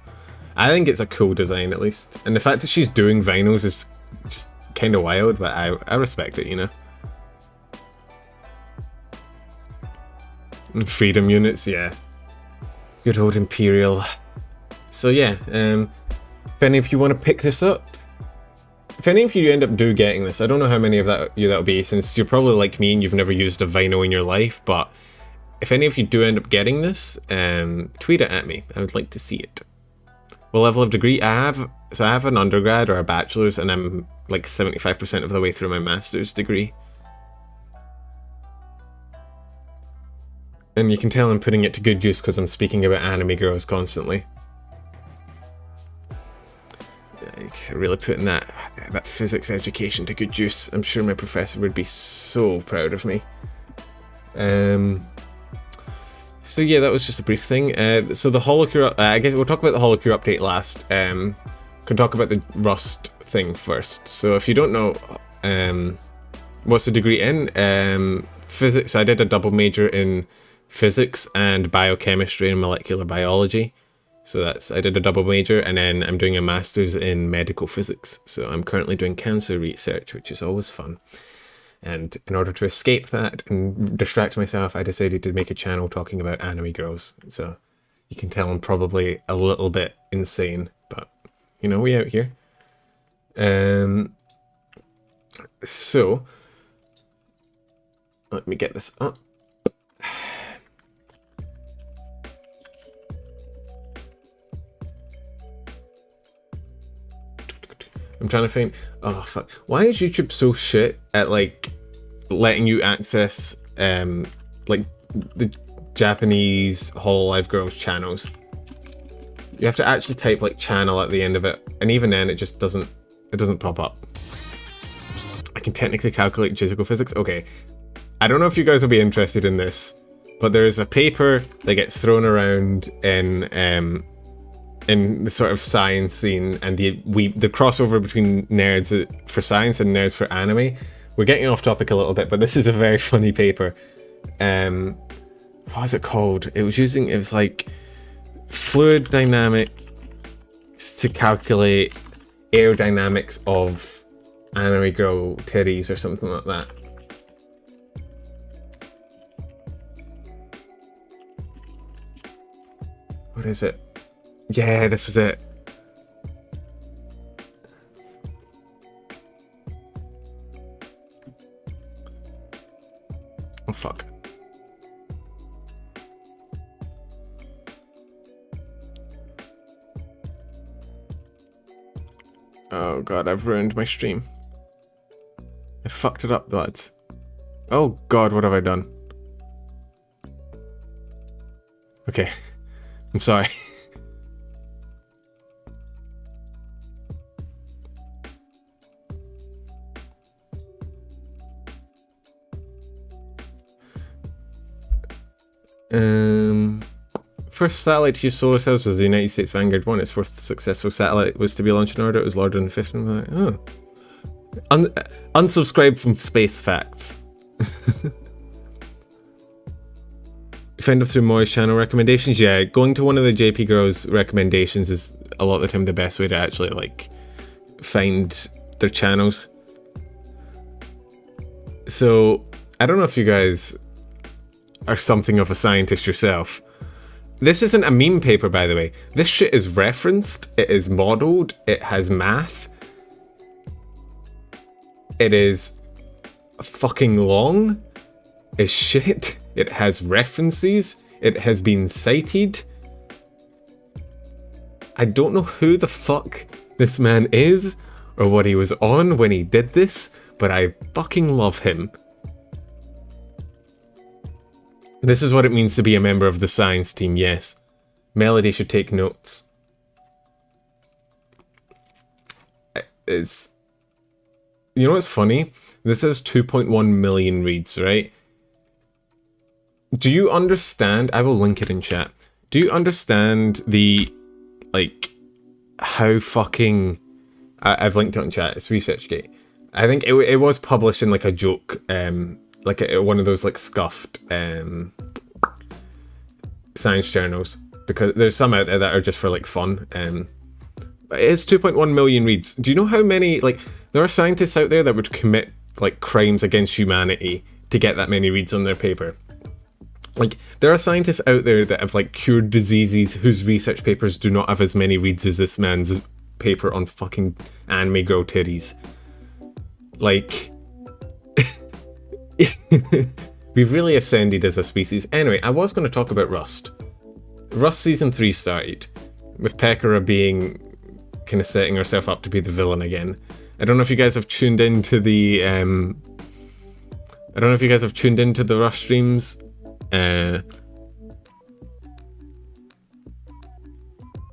I think it's a cool design, at least. And the fact that she's doing vinyls is just kind of wild, but I respect it, you know? And freedom units, yeah. Good old Imperial. So yeah, if any of you want to pick this up, if any of you end up getting this, I don't know how many of that'll be, since you're probably like me and you've never used a vinyl in your life, but if any of you do end up getting this, tweet it at me. I would like to see it. What level of degree I have? So I have an undergrad or a bachelor's, and I'm like 75% of the way through my master's degree. And you can tell I'm putting it to good use because I'm speaking about anime girls constantly. Really putting that physics education to good use. I'm sure my professor would be so proud of me. So yeah, that was just a brief thing. So the Holocure, I guess we'll talk about the Holocure update last. Can talk about the Rust thing first. So if you don't know, what's the degree in? Physics. So I did a double major in physics and biochemistry and molecular biology. So I did a double major, and then I'm doing a master's in medical physics. So I'm currently doing cancer research, which is always fun. And in order to escape that and distract myself, I decided to make a channel talking about anime girls. So you can tell I'm probably a little bit insane, but you know, we out here. So let me get this up. I'm trying to think. Oh fuck! Why is YouTube so shit at like letting you access like the Japanese Hololive girls channels? You have to actually type like channel at the end of it, and even then it just doesn't pop up. I can technically calculate physical physics. Okay, I don't know if you guys will be interested in this, but there is a paper that gets thrown around in the sort of science scene, and the crossover between nerds for science and nerds for anime. We're getting off topic a little bit, but this is a very funny paper. What was it called? It was like fluid dynamics to calculate aerodynamics of anime girl titties or something like that. What is it? Yeah, this was it. Oh fuck. Oh god, I've ruined my stream. I fucked it up, lads. Oh god, what have I done? Okay, I'm sorry. First satellite to use solar cells was the United States Vanguard 1. Its fourth successful satellite was to be launched in orbit. It was launched on the 5th. I'm like, oh. Unsubscribe from space facts. Find up through Moi's channel recommendations. Yeah, going to one of the JP girls' recommendations is a lot of the time the best way to actually like find their channels. So I don't know if you guys are something of a scientist yourself. This isn't a meme paper, by the way. This shit is referenced, it is modeled, it has math. It is fucking long as shit. It has references. It has been cited. I don't know who the fuck this man is or what he was on when he did this, but I fucking love him. This is what it means to be a member of the science team, yes. Melody should take notes. It's... You know what's funny? This has 2.1 million reads, right? Do you understand? I will link it in chat. Do you understand the, like, how fucking... I've linked it in chat. It's ResearchGate. I think it was published in, like, a joke, like one of those, like, scuffed science journals. Because there's some out there that are just for, like, fun. But it is 2.1 million reads. Do you know how many, like... There are scientists out there that would commit, like, crimes against humanity to get that many reads on their paper. Like, there are scientists out there that have, like, cured diseases whose research papers do not have as many reads as this man's paper on fucking anime girl titties. Like... We've really ascended as a species. Anyway, I was going to talk about Rust. Rust Season 3 started, with Pekora being... kind of setting herself up to be the villain again. I don't know if you guys have tuned into the Rush streams. It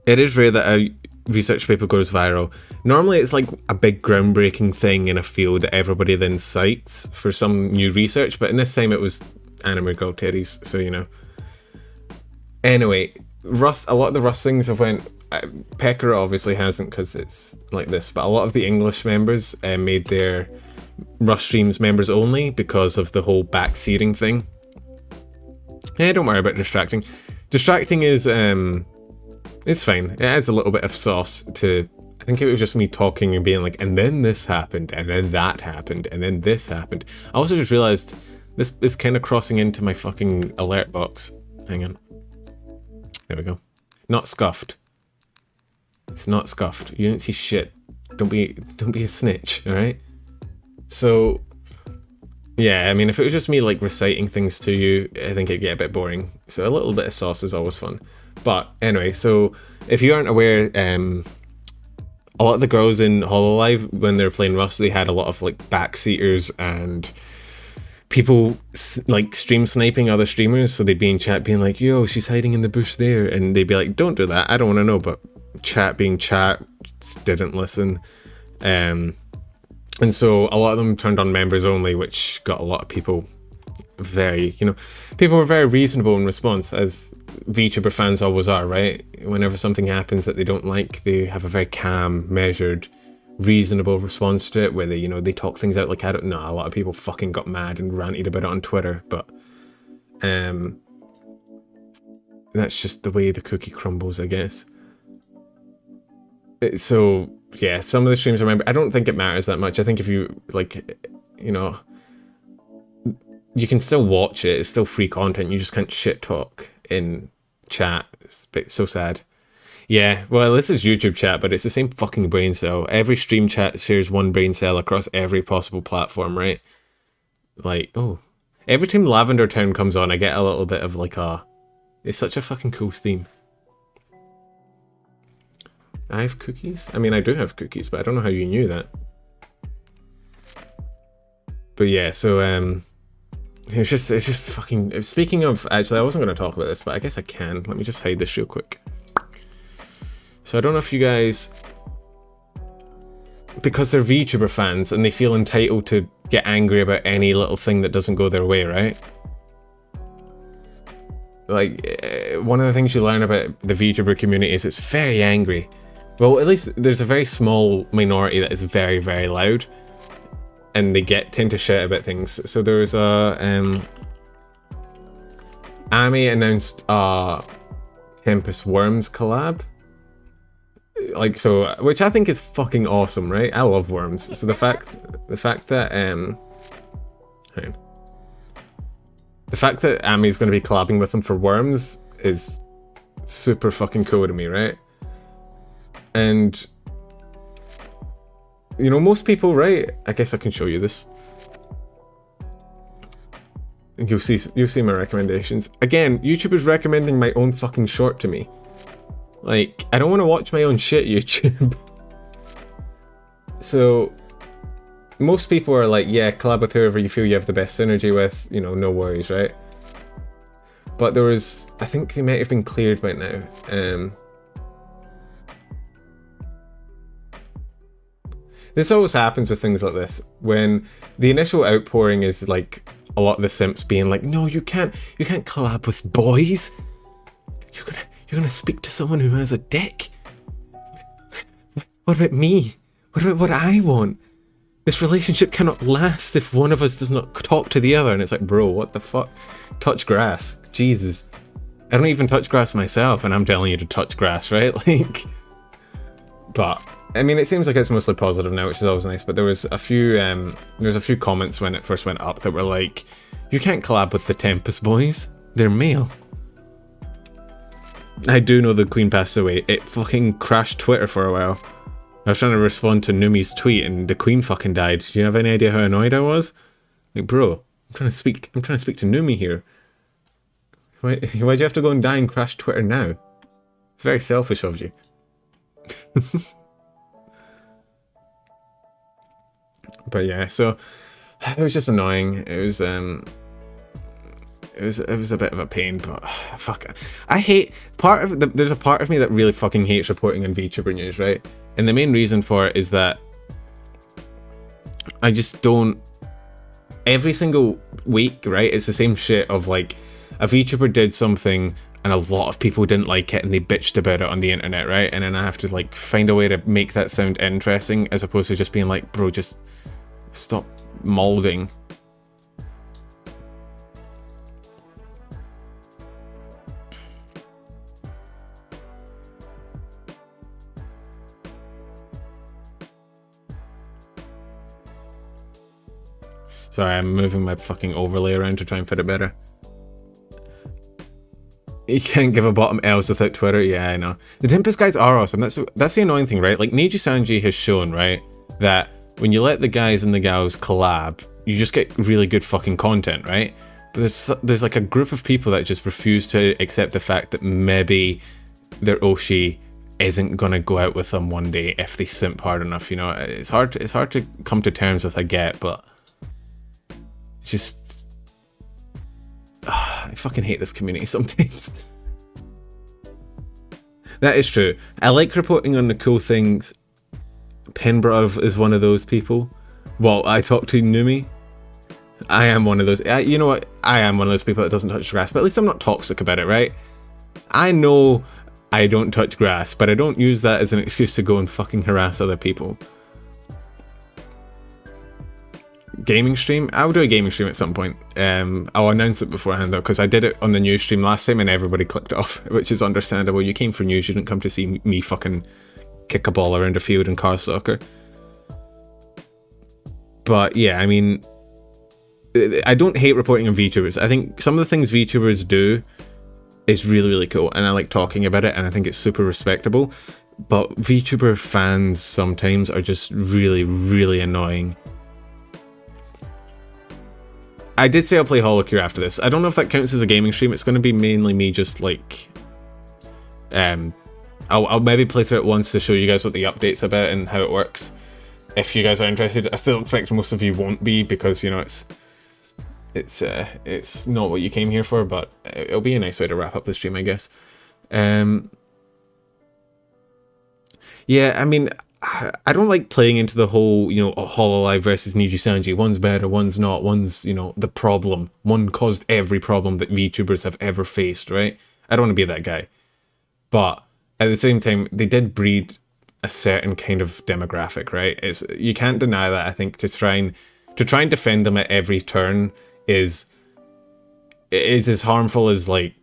is rare that a research paper goes viral. Normally it's like a big groundbreaking thing in a field that everybody then cites for some new research, but in this time it was anime girl titties, so you know. Anyway, Rust, a lot of the Rust things have went... Pekora obviously hasn't because it's like this, but a lot of the English members made their Rush streams members only because of the whole backseating thing. Don't worry about distracting. Distracting is, it's fine. It adds a little bit of sauce to... I think it was just me talking and being like, and then this happened, and then that happened, and then this happened. I also just realised this is kind of crossing into my fucking alert box. Hang on. There we go. Not scuffed. It's not scuffed. You don't see shit. Don't be a snitch, alright? So, yeah, I mean, if it was just me, like, reciting things to you, I think it'd get a bit boring. So a little bit of sauce is always fun. But, anyway, so, if you aren't aware, a lot of the girls in Hololive, when they were playing Rust, they had a lot of, like, backseaters and people, like, stream sniping other streamers. So they'd be in chat being like, yo, she's hiding in the bush there. And they'd be like, don't do that. I don't want to know, but... Chat being chat, didn't listen. And so a lot of them turned on members only, which got a lot of people very, you know, people were very reasonable in response, as VTuber fans always are, right? Whenever something happens that they don't like, they have a very calm, measured, reasonable response to it, where they, you know, they talk things out like, I don't know, a lot of people fucking got mad and ranted about it on Twitter, but that's just the way the cookie crumbles, I guess. So, yeah, some of the streams I remember, I don't think it matters that much. I think if you, like, you know, you can still watch it. It's still free content. You just can't shit talk in chat. It's so sad. Yeah, well, this is YouTube chat, but it's the same fucking brain cell. Every stream chat shares one brain cell across every possible platform, right? Like, oh, Every time Lavender Town comes on, I get a little bit of like a... It's such a fucking cool theme. I have cookies? I mean, I do have cookies, but I don't know how you knew that. But yeah, so, it's just fucking... Speaking of... Actually, I wasn't going to talk about this, but I guess I can. Let me just hide this real quick. So I don't know if you guys... Because they're VTuber fans and they feel entitled to get angry about any little thing that doesn't go their way, right? Like, one of the things you learn about the VTuber community is it's very angry. Well, at least there's a very small minority that is very, very loud. And they tend to shout about things. So there was a... Ame announced a Tempus Worms collab. Like, so, which I think is fucking awesome, right? I love worms. So the fact that the fact that Ami's going to be collabing with them for worms is super fucking cool to me, right? And you know, most people, right? I guess I can show you this. You'll see my recommendations. Again, YouTubers recommending my own fucking short to me. Like, I don't want to watch my own shit, YouTube. So, most people are like, yeah, collab with whoever you feel you have the best synergy with, you know, no worries, right? But there was, I think they might have been cleared by now. This always happens with things like this, when the initial outpouring is like, a lot of the simps being like, no, you can't collab with boys. You're gonna speak to someone who has a dick? What about me? What about what I want? This relationship cannot last if one of us does not talk to the other. And it's like, bro, what the fuck? Touch grass. Jesus. I don't even touch grass myself, and I'm telling you to touch grass, right? Like, but I mean, it seems like it's mostly positive now, which is always nice. But there was a few comments when it first went up that were like, you can't collab with the Tempus boys. They're male. I do know the Queen passed away. It fucking crashed Twitter for a while. I was trying to respond to Numi's tweet and the Queen fucking died. Do you have any idea how annoyed I was? Like, bro, I'm trying to speak to Numi here. Why'd you have to go and die and crash Twitter now? It's very selfish of you. But yeah, so it was just annoying. It was a bit of a pain, but fuck. I hate there's a part of me that really fucking hates reporting on VTuber news, right? And the main reason for it is that I just don't. Every single week, right? It's the same shit of like a VTuber did something and a lot of people didn't like it and they bitched about it on the internet, right? And then I have to like find a way to make that sound interesting as opposed to just being like, bro, just stop molding. Sorry, I'm moving my fucking overlay around to try and fit it better. You can't give a bottom L's without Twitter. Yeah, I know. The Tempus guys are awesome. That's the annoying thing, right? Like, nijisanji has shown, right, that when you let the guys and the gals collab, you just get really good fucking content, right? But there's like a group of people that just refuse to accept the fact that maybe their Oshi isn't gonna go out with them one day if they simp hard enough, you know? It's hard to come to terms with, I get, but just I fucking hate this community sometimes. That is true. I like reporting on the cool things. Penbrov is one of those people. Well, I talk to Numi. I am one of those. You know what? I am one of those people that doesn't touch grass, but at least I'm not toxic about it, right? I know I don't touch grass, but I don't use that as an excuse to go and fucking harass other people. Gaming stream? I'll do a gaming stream at some point. I'll announce it beforehand though, because I did it on the news stream last time and everybody clicked off, which is understandable. You came for news, you didn't come to see me fucking kick a ball around a field in car soccer. But yeah, I mean, I don't hate reporting on VTubers. I think some of the things VTubers do is really, really cool, and I like talking about it, and I think it's super respectable. But VTuber fans sometimes are just really, really annoying. I did say I'll play Hololive after this. I don't know if that counts as a gaming stream. It's going to be mainly me just like... I'll maybe play through it once to show you guys what the update's about and how it works. If you guys are interested. I still expect most of you won't be because, you know, it's not what you came here for, but it'll be a nice way to wrap up the stream, I guess. Yeah, I mean, I don't like playing into the whole, you know, Hololive versus nijisanji. One's better, one's not. One's, you know, the problem. One caused every problem that VTubers have ever faced, right? I don't want to be that guy. But at the same time, they did breed a certain kind of demographic, right? You can't deny that. I think to try and defend them at every turn is as harmful as like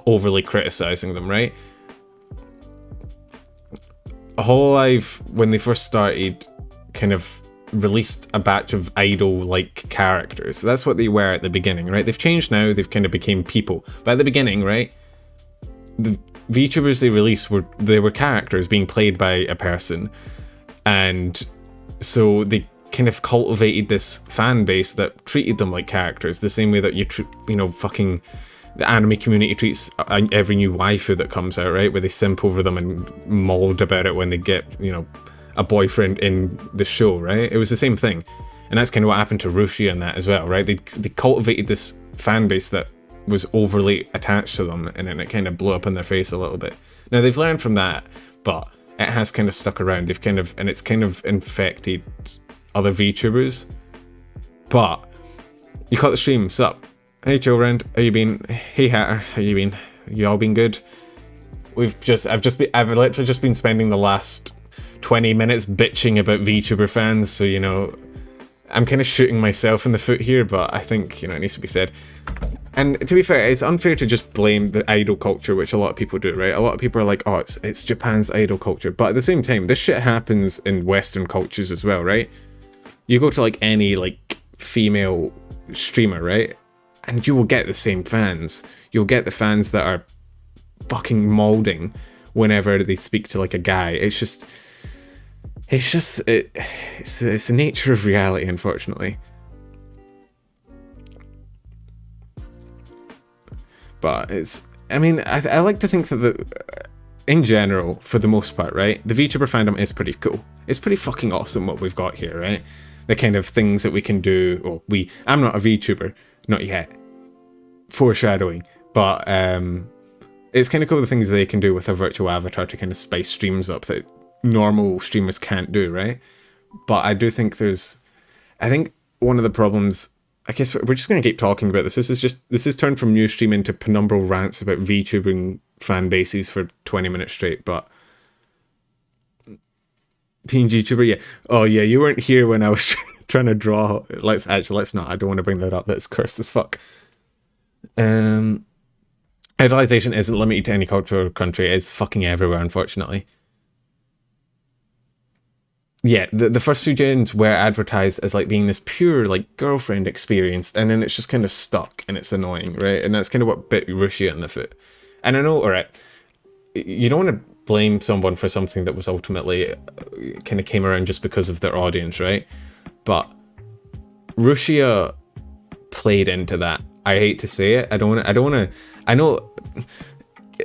overly criticizing them, right? Hololive, when they first started, kind of released a batch of idol-like characters. That's what they were at the beginning, right? They've changed now, they've kind of became people. But at the beginning, right, the VTubers they released were characters being played by a person. And so they kind of cultivated this fan base that treated them like characters, the same way that you know, fucking the anime community treats every new waifu that comes out, right? Where they simp over them and mold about it when they get, you know, a boyfriend in the show, right? It was the same thing. And that's kind of what happened to Rushi and that as well, right? They cultivated this fan base that was overly attached to them, and then it kind of blew up in their face a little bit. Now they've learned from that, but it has kind of stuck around. They've kind of, and it's kind of infected other VTubers. But you caught the stream, sup? Hey Joe Rand, how you been? Hey Hatter, how you been? You all been good? I've literally just been spending the last 20 minutes bitching about VTuber fans, so you know, I'm kind of shooting myself in the foot here, but I think, you know, it needs to be said. And to be fair, it's unfair to just blame the idol culture, which a lot of people do, right? A lot of people are like, oh, it's Japan's idol culture, but at the same time, this shit happens in Western cultures as well, right? You go to like any like female streamer, right? And you will get the same fans. You'll get the fans that are fucking molding whenever they speak to like a guy. It's the nature of reality, unfortunately. But I mean, I like to think that in general, for the most part, right, the VTuber fandom is pretty cool. It's pretty fucking awesome what we've got here, right? The kind of things that we can do, I'm not a VTuber, not yet, foreshadowing, but it's kind of cool the things they can do with a virtual avatar to kind of spice streams up that normal streamers can't do, right? But I do think I think one of the problems, I guess we're just going to keep talking about this. This is turned from news stream into penumbral rants about VTubing fan bases for 20 minutes straight, but being YouTuber, yeah. Oh yeah, you weren't here when I was trying to draw. Let's not. I don't want to bring that up. That's cursed as fuck. Idolization isn't limited to any culture or country. It's fucking everywhere, unfortunately. Yeah, the first few gens were advertised as like being this pure like girlfriend experience, and then it's just kind of stuck and it's annoying, right? And that's kind of what bit Rushi in the foot. And I know, alright, you don't want to blame someone for something that was ultimately kind of came around just because of their audience, right? But Rushia played into that. I hate to say it. I know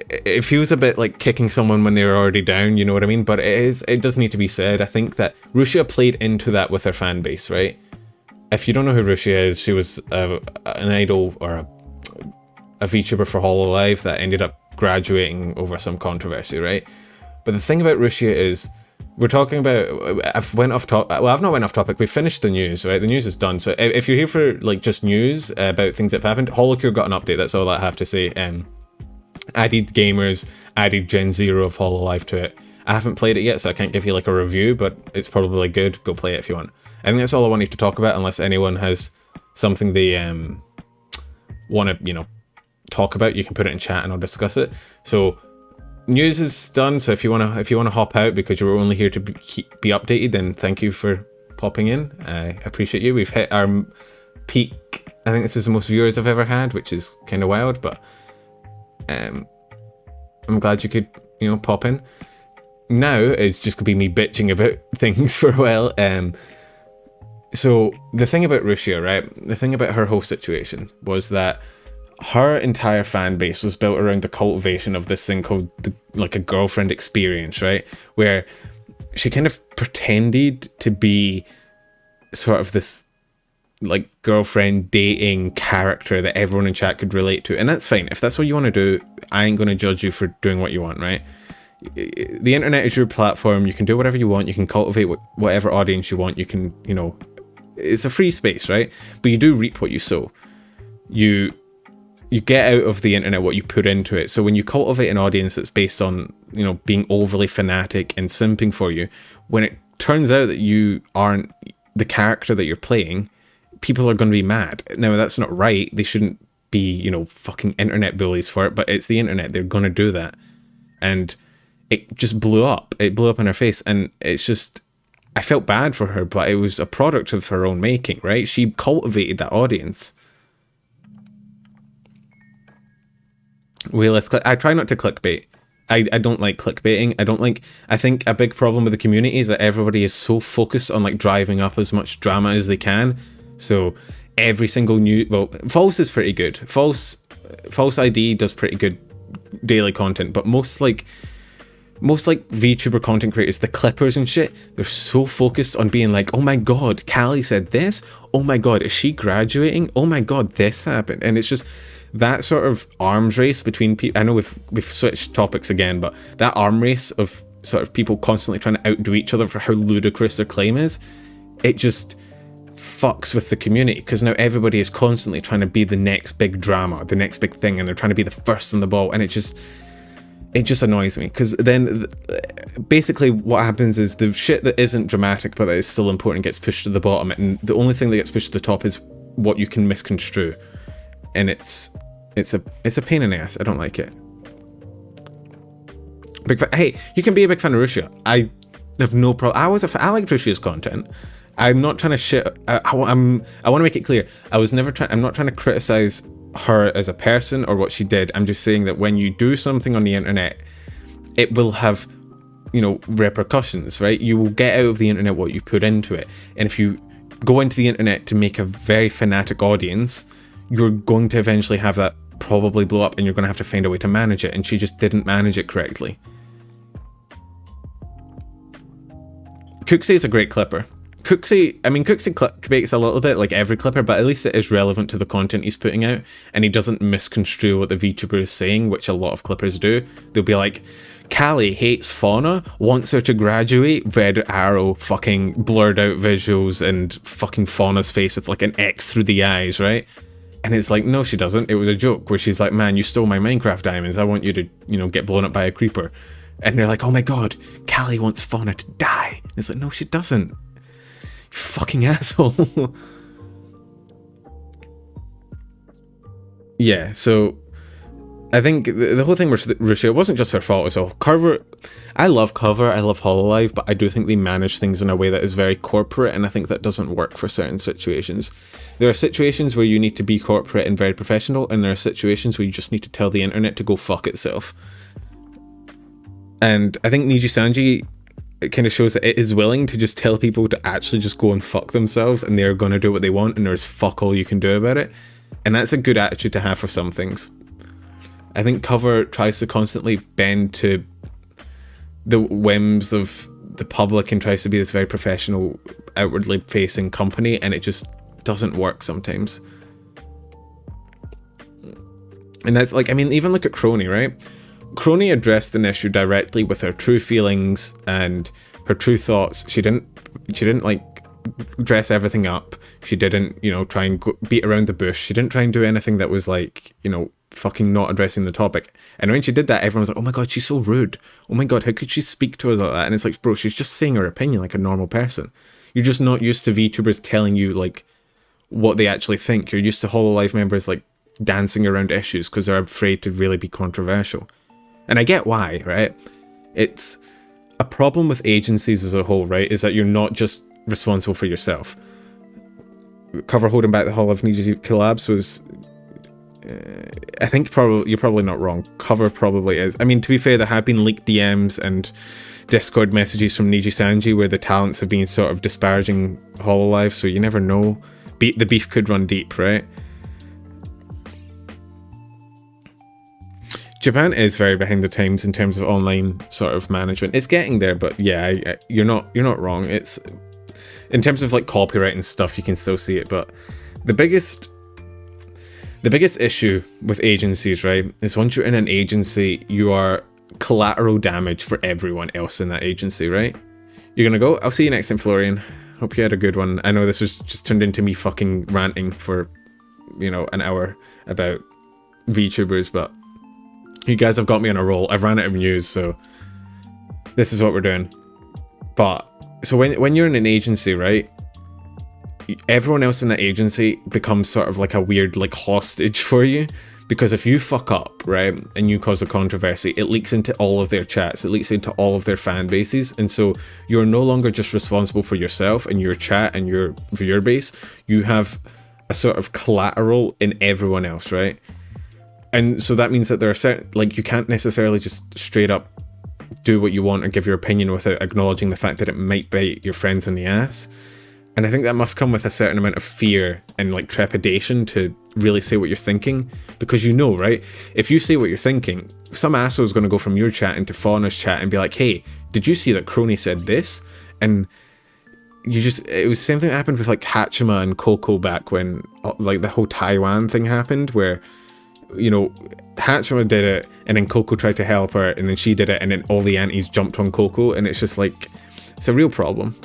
it feels a bit like kicking someone when they're already down, you know what I mean? But it does need to be said. I think that Rushia played into that with her fan base, right? If you don't know who Rushia is, she was an idol or a VTuber for Hololive that ended up graduating over some controversy, right? But the thing about Rushia is, we're talking about, I've not went off topic, we finished the news, right? The news is done. So if you're here for like just news about things that have happened, Hololive got an update, that's all I have to say. Added gamers, added Gen Zero of Hololive to it. I haven't played it yet, so I can't give you like a review, but it's probably good. Go play it if you want. I think that's all I wanted to talk about, unless anyone has something they want to, you know, talk about. You can put it in chat and I'll discuss it. So news is done. So if you wanna hop out because you were only here to be updated, then thank you for popping in. I appreciate you. We've hit our peak. I think this is the most viewers I've ever had, which is kind of wild, but I'm glad you could, you know, pop in. Now it's just gonna be me bitching about things for a while. So the thing about Rushia, right? The thing about her whole situation was that her entire fan base was built around the cultivation of this thing called like a girlfriend experience, right? Where she kind of pretended to be sort of this like girlfriend dating character that everyone in chat could relate to. And that's fine. If that's what you want to do, I ain't going to judge you for doing what you want, right? The internet is your platform. You can do whatever you want. You can cultivate whatever audience you want. You can, you know, it's a free space, right? But you do reap what you sow. You get out of the internet what you put into it. So when you cultivate an audience that's based on, you know, being overly fanatic and simping for you, when it turns out that you aren't the character that you're playing, people are going to be mad. Now, that's not right. They shouldn't be, you know, fucking internet bullies for it, but it's the internet. They're going to do that. And it just blew up. It blew up in her face. And it's just, I felt bad for her, but it was a product of her own making, right? She cultivated that audience. Wait, I try not to clickbait. I don't like clickbaiting. I think a big problem with the community is that everybody is so focused on like driving up as much drama as they can. So every single False is pretty good. False ID does pretty good daily content, but most VTuber content creators, the clippers and shit, they're so focused on being like, oh my god, Calli said this, oh my god, is she graduating, oh my god, this happened. And it's just that sort of arms race between people. I know we've switched topics again, but that arm race of sort of people constantly trying to outdo each other for how ludicrous their claim is, it just fucks with the community, because now everybody is constantly trying to be the next big drama, the next big thing, and they're trying to be the first on the ball, and it just annoys me, because then basically what happens is the shit that isn't dramatic but that is still important gets pushed to the bottom, and the only thing that gets pushed to the top is what you can misconstrue, and it's a pain in the ass. I don't like it. Hey, you can be a big fan of Rushia. I have no problem. I like Rushia's content. I'm not trying to shit. I want to make it clear. I'm not trying to criticize her as a person or what she did. I'm just saying that when you do something on the internet, it will have, you know, repercussions, right? You will get out of the internet what you put into it. And if you go into the internet to make a very fanatic audience, you're going to eventually have that probably blow up, and you're going to have to find a way to manage it. And she just didn't manage it correctly. Cooksey is a great clipper. Cooksey clickbaits a little bit like every clipper, but at least it is relevant to the content he's putting out, and he doesn't misconstrue what the VTuber is saying, which a lot of clippers do. They'll be like, Calli hates Fauna, wants her to graduate, red arrow, fucking blurred out visuals, and fucking Fauna's face with like an X through the eyes, right? And it's like, no, she doesn't. It was a joke where she's like, man, you stole my Minecraft diamonds. I want you to, you know, get blown up by a creeper. And they're like, oh my god, Calli wants Fauna to die. And it's like, no, she doesn't. You fucking asshole. Yeah, so I think the whole thing with Rushia, it wasn't just her fault as well. I love Hololive, but I do think they manage things in a way that is very corporate, and I think that doesn't work for certain situations. There are situations where you need to be corporate and very professional, and there are situations where you just need to tell the internet to go fuck itself. And I think nijisanji, it kind of shows that it is willing to just tell people to actually just go and fuck themselves, and they're going to do what they want, and there's fuck all you can do about it. And that's a good attitude to have for some things. I think Cover tries to constantly bend to the whims of the public and tries to be this very professional, outwardly facing company, and it just doesn't work sometimes. And that's like, I mean, even look at Crony, right? Crony addressed an issue directly with her true feelings and her true thoughts. She didn't like dress everything up. She didn't, you know, try and beat around the bush. She didn't try and do anything that was like, you know, fucking not addressing the topic. And when she did that, everyone was like, oh my god, she's so rude. Oh my god, how could she speak to us like that? And it's like, bro, she's just saying her opinion like a normal person. You're just not used to VTubers telling you like what they actually think. You're used to Hololive members like dancing around issues because they're afraid to really be controversial. And I get why, right? It's a problem with agencies as a whole, right? Is that you're not just responsible for yourself. Cover holding back the Hololive NijiEN collabs was I think you're probably not wrong. Cover probably is. I mean, to be fair, there have been leaked DMs and Discord messages from nijisanji where the talents have been sort of disparaging Hololive, so you never know. The beef could run deep, right? Japan is very behind the times in terms of online sort of management. It's getting there, but yeah, you're not wrong. It's in terms of like copyright and stuff, you can still see it, but the biggest issue with agencies, right, is once you're in an agency, you are collateral damage for everyone else in that agency, right? You're gonna go, I'll see you next time, Florian. Hope you had a good one. I know this was just turned into me fucking ranting for, you know, an hour about VTubers, but you guys have got me on a roll. I've ran out of news, so this is what we're doing. But, so when you're in an agency, right, everyone else in that agency becomes sort of like a weird like hostage for you, because if you fuck up, right, and you cause a controversy, it leaks into all of their chats, it leaks into all of their fan bases, and so you're no longer just responsible for yourself and your chat and your viewer base, you have a sort of collateral in everyone else, right? And so that means that there are certain, like, you can't necessarily just straight up do what you want or give your opinion without acknowledging the fact that it might bite your friends in the ass. And I think that must come with a certain amount of fear and like trepidation to really say what you're thinking, because you know, right? If you say what you're thinking, some asshole is going to go from your chat into Fauna's chat and be like, hey, did you see that Crony said this? And you just, it was the same thing that happened with like Hachima and Coco back when like the whole Taiwan thing happened, where, you know, Hachima did it and then Coco tried to help her and then she did it and then all the aunties jumped on Coco, and it's just like, it's a real problem.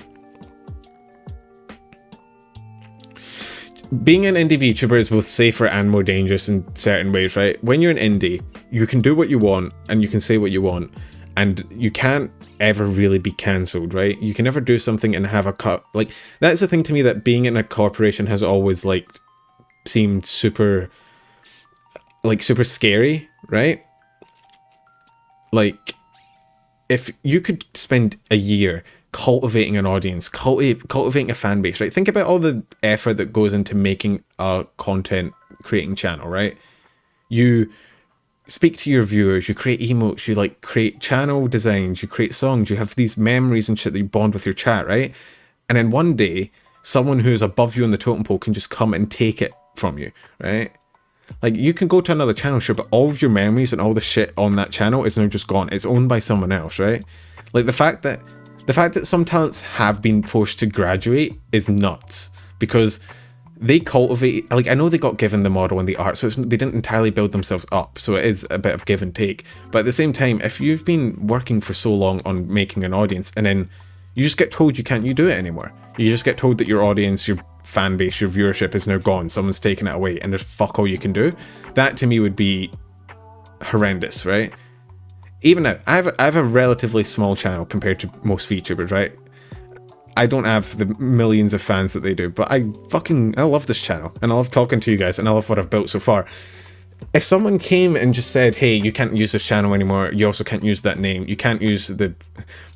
Being an indie VTuber is both safer and more dangerous in certain ways, right? When you're an indie, you can do what you want and you can say what you want, and you can't ever really be cancelled, right? You can never do something and have a cut. Like, that's the thing to me, that being in a corporation has always like seemed super scary, right? Like, if you could spend a year cultivating an audience, cultivating a fan base, right? Think about all the effort that goes into making a content creating channel, right? You speak to your viewers, you create emotes, you like create channel designs, you create songs, you have these memories and shit that you bond with your chat, right? And then one day, someone who's above you on the totem pole can just come and take it from you, right? Like, you can go to another channel, sure, but all of your memories and all the shit on that channel is now just gone. It's owned by someone else, right? Like, the fact that some talents have been forced to graduate is nuts, because they cultivate, like, I know they got given the model and the art, so they didn't entirely build themselves up, so it is a bit of give and take. But at the same time, if you've been working for so long on making an audience and then you just get told you can't do it anymore, you just get told that your audience, your fan base, your viewership is now gone, someone's taken it away, and there's fuck all you can do, that to me would be horrendous, right? Even now, I have a relatively small channel compared to most VTubers, right? I don't have the millions of fans that they do, but I love this channel, and I love talking to you guys, and I love what I've built so far. If someone came and just said, hey, you can't use this channel anymore, you also can't use that name, you can't use the...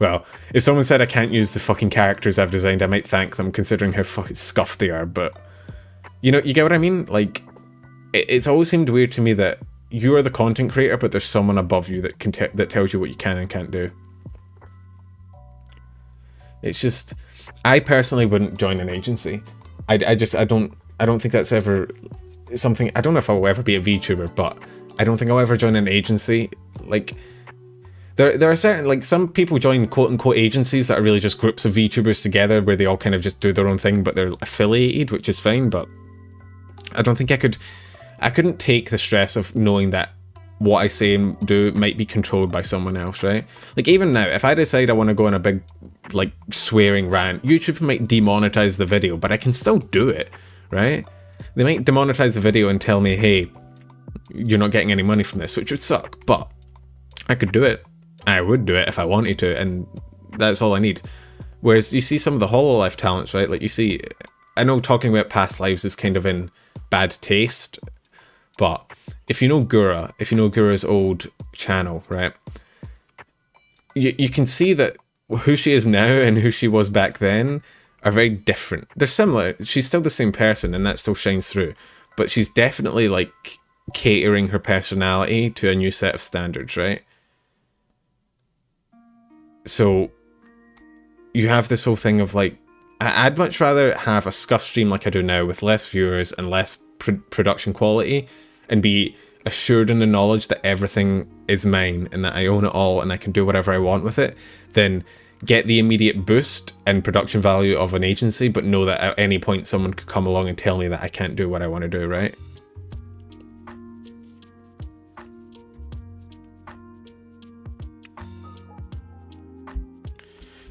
Well, if someone said I can't use the fucking characters I've designed, I might thank them, considering how fucking scuffed they are, but... You know, you get what I mean? Like, it's always seemed weird to me that you are the content creator, but there's someone above you that that tells you what you can and can't do. It's just, I personally wouldn't join an agency. I don't think that's ever something. I don't know if I'll ever be a VTuber, but I don't think I'll ever join an agency. Like, there are certain, like, some people join quote unquote agencies that are really just groups of VTubers together where they all kind of just do their own thing, but they're affiliated, which is fine. But I don't think I couldn't take the stress of knowing that what I say and do might be controlled by someone else, right? Like, even now, if I decide I want to go on a big, like, swearing rant, YouTube might demonetize the video, but I can still do it, right? They might demonetize the video and tell me, hey, you're not getting any money from this, which would suck, but I could do it. I would do it if I wanted to, and that's all I need. Whereas you see some of the Hololive talents, right? Like, you see, I know talking about past lives is kind of in bad taste, but if you know Gura, if you know Gura's old channel, right, you can see that who she is now and who she was back then are very different. They're similar. She's still the same person, and that still shines through. But she's definitely, like, catering her personality to a new set of standards, right? So you have this whole thing of like, I'd much rather have a scuff stream like I do now with less viewers and less production quality and be assured in the knowledge that everything is mine and that I own it all and I can do whatever I want with it, than get the immediate boost and production value of an agency, but know that at any point someone could come along and tell me that I can't do what I want to do, right?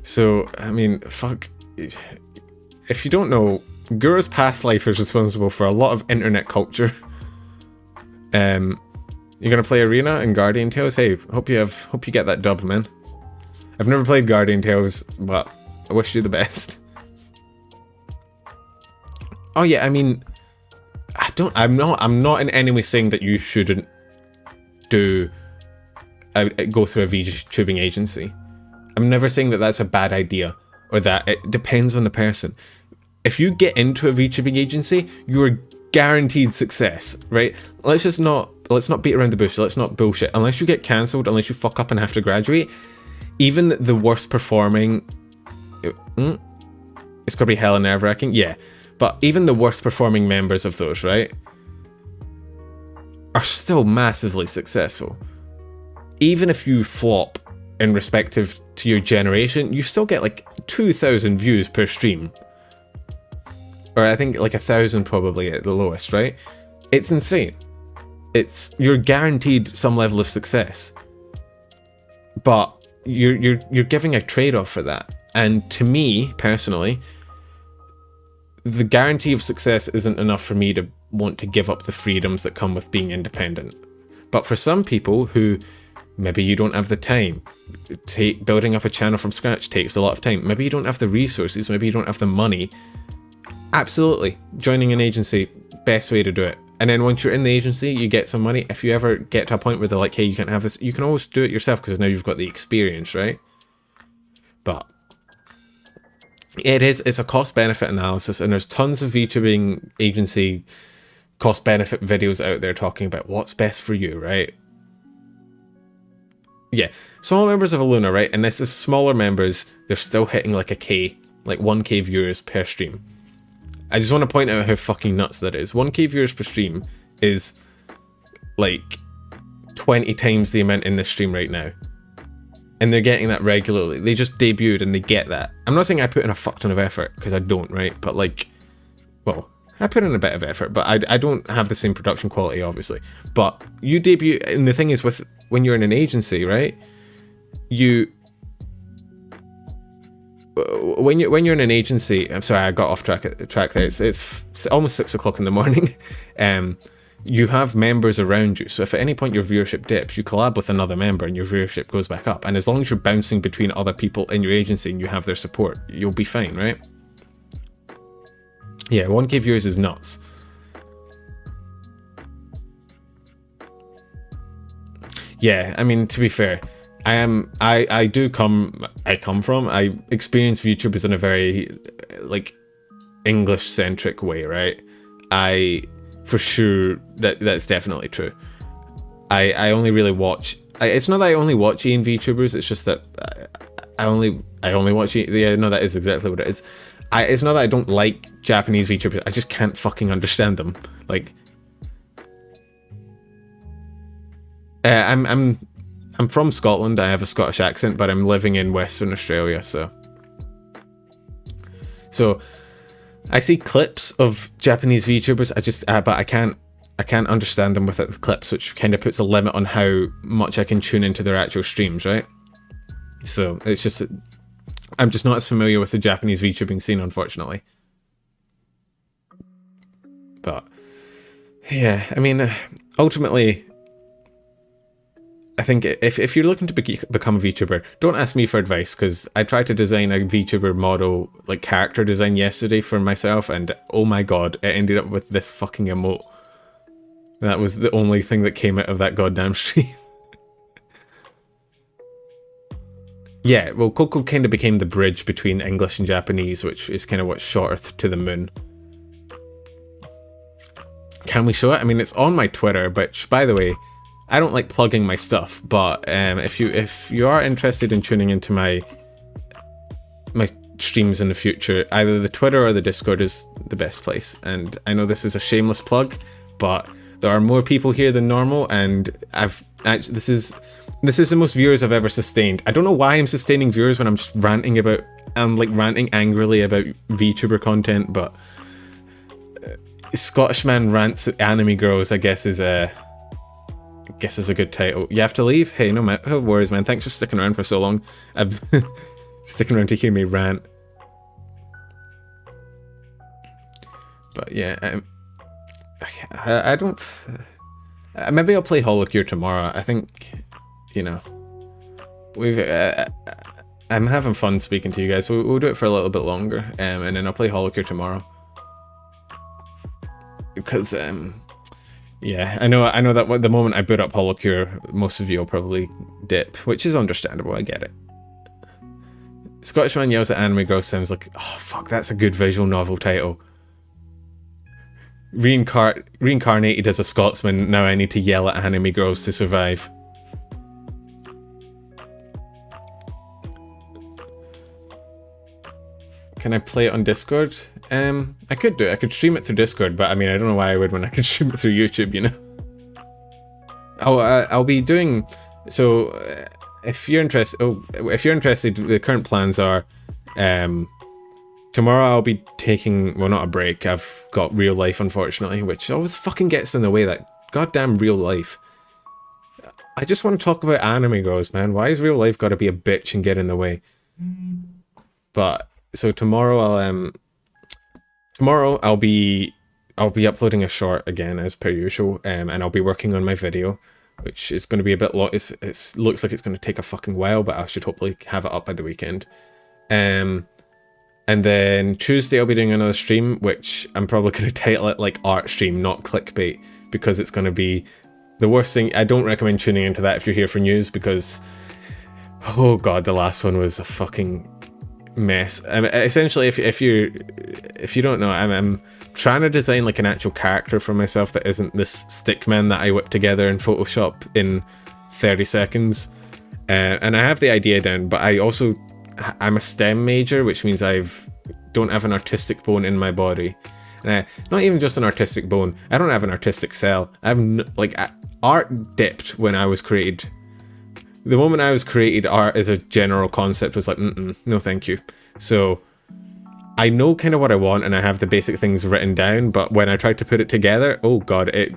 So, I mean, fuck. If you don't know, Guru's past life is responsible for a lot of internet culture. You're gonna play Arena and Guardian Tales? Hey, hope you get that dub, man. I've never played Guardian Tales, but I wish you the best. Oh yeah, I mean, I'm not in any way saying that you shouldn't go through a VTubing agency. I'm never saying that that's a bad idea, or that it depends on the person. If you get into a VTubing agency, you are guaranteed success, right? Let's not beat around the bush. Let's not bullshit. Unless you get cancelled, unless you fuck up and have to graduate, even the worst performing, it's gonna be hella nerve-wracking, yeah. But even the worst performing members of those, right, are still massively successful. Even if you flop in respective to your generation, you still get like 2,000 views per stream. Or I think like 1,000 probably at the lowest, right? It's insane. You're guaranteed some level of success. But you're giving a trade-off for that. And to me, personally, the guarantee of success isn't enough for me to want to give up the freedoms that come with being independent. But for some people who maybe you don't have the time, building up a channel from scratch takes a lot of time. Maybe you don't have the resources, maybe you don't have the money. Absolutely, joining an agency, best way to do it. And then once you're in the agency, you get some money. If you ever get to a point where they're like, hey, you can't have this, you can always do it yourself because now you've got the experience, right? But it's a cost-benefit analysis, and there's tons of VTubing agency cost-benefit videos out there talking about what's best for you, right? Yeah, small members of Luna, right? And this is smaller members, they're still hitting like a K, like 1K viewers per stream. I just want to point out how fucking nuts that is. 1K viewers per stream is like 20 times the amount in this stream right now. And they're getting that regularly. They just debuted and they get that. I'm not saying I put in a fuck ton of effort, because I don't, right? But like, well, I put in a bit of effort, but I don't have the same production quality, obviously. But you debut, and the thing is with when you're in an agency, right? When you're in an agency, I'm sorry, I got off track there. It's almost 6 o'clock in the morning. You have members around you, so if at any point your viewership dips, you collab with another member and your viewership goes back up. And as long as you're bouncing between other people in your agency and you have their support, you'll be fine, right? Yeah, 1K viewers is nuts. Yeah, I mean, to be fair, I experience VTubers in a very like English centric way, right? For sure that's definitely true. I only really watch, it's not that I only watch EN VTubers, it's just that I only watch, yeah, no, that is exactly what it is. It's not that I don't like Japanese VTubers, I just can't fucking understand them. Like, I'm from Scotland, I have a Scottish accent, but I'm living in Western Australia, so I see clips of Japanese VTubers, but I can't understand them without the clips, which kind of puts a limit on how much I can tune into their actual streams, right? So it's just, I'm just not as familiar with the Japanese VTubing scene, unfortunately. But yeah, I mean, ultimately, I think if you're looking to become a VTuber, don't ask me for advice, because I tried to design a VTuber model, like character design yesterday for myself, and oh my god, it ended up with this fucking emote. That was the only thing that came out of that goddamn stream. Yeah, well, Coco kind of became the bridge between English and Japanese, which is kind of what shot Earth to the moon. can we show it? I mean, it's on my Twitter, which, by the way, I don't like plugging my stuff, but if you are interested in tuning into my streams in the future, either the Twitter or the Discord is the best place. And I know this is a shameless plug, but there are more people here than normal, and this is the most viewers I've ever sustained. I don't know why I'm sustaining viewers when I'm just ranting angrily about VTuber content, but Scottish man rants at anime girls, I guess is a good title. You have to leave? Hey, no worries, man. Thanks for sticking around for so long. I've sticking around to hear me rant. But yeah, I don't. Maybe I'll play Hololive tomorrow. I think, you know, I'm having fun speaking to you guys. We'll do it for a little bit longer, and then I'll play Hololive tomorrow. Because yeah, I know that at the moment I boot up Hololive, most of you will probably dip, which is understandable. I get it. Scottish man yells at anime girl sounds like, oh fuck, that's a good visual novel title. Reincarnated as a Scotsman, now I need to yell at anime girls to survive. Can I play it on Discord? I could do it. I could stream it through Discord, but I mean, I don't know why I would when I could stream it through YouTube, you know? I'll be doing... So, if you're interested, the current plans are, tomorrow I'll be taking, well, not a break, I've got real life, unfortunately, which always fucking gets in the way, that goddamn real life. I just want to talk about anime girls, man. Why has real life got to be a bitch and get in the way? But, so tomorrow I'll be uploading a short again, as per usual, and I'll be working on my video, which is going to be a bit long. It looks like it's going to take a fucking while, but I should hopefully have it up by the weekend. And then Tuesday I'll be doing another stream, which I'm probably going to title it like art stream, not clickbait, because it's going to be the worst thing. I don't recommend tuning into that if you're here for news, because, oh god, the last one was a fucking mess. Essentially, if you don't know, I'm trying to design like an actual character for myself that isn't this stickman that I whipped together in Photoshop in 30 seconds. And I have the idea down, but I'm a STEM major, which means don't have an artistic bone in my body. And not even just an artistic bone, I don't have an artistic cell. I have art dipped when I was created. The moment I was created, art as a general concept was like, no thank you. So I know kind of what I want, and I have the basic things written down, but when I tried to put it together, oh god, it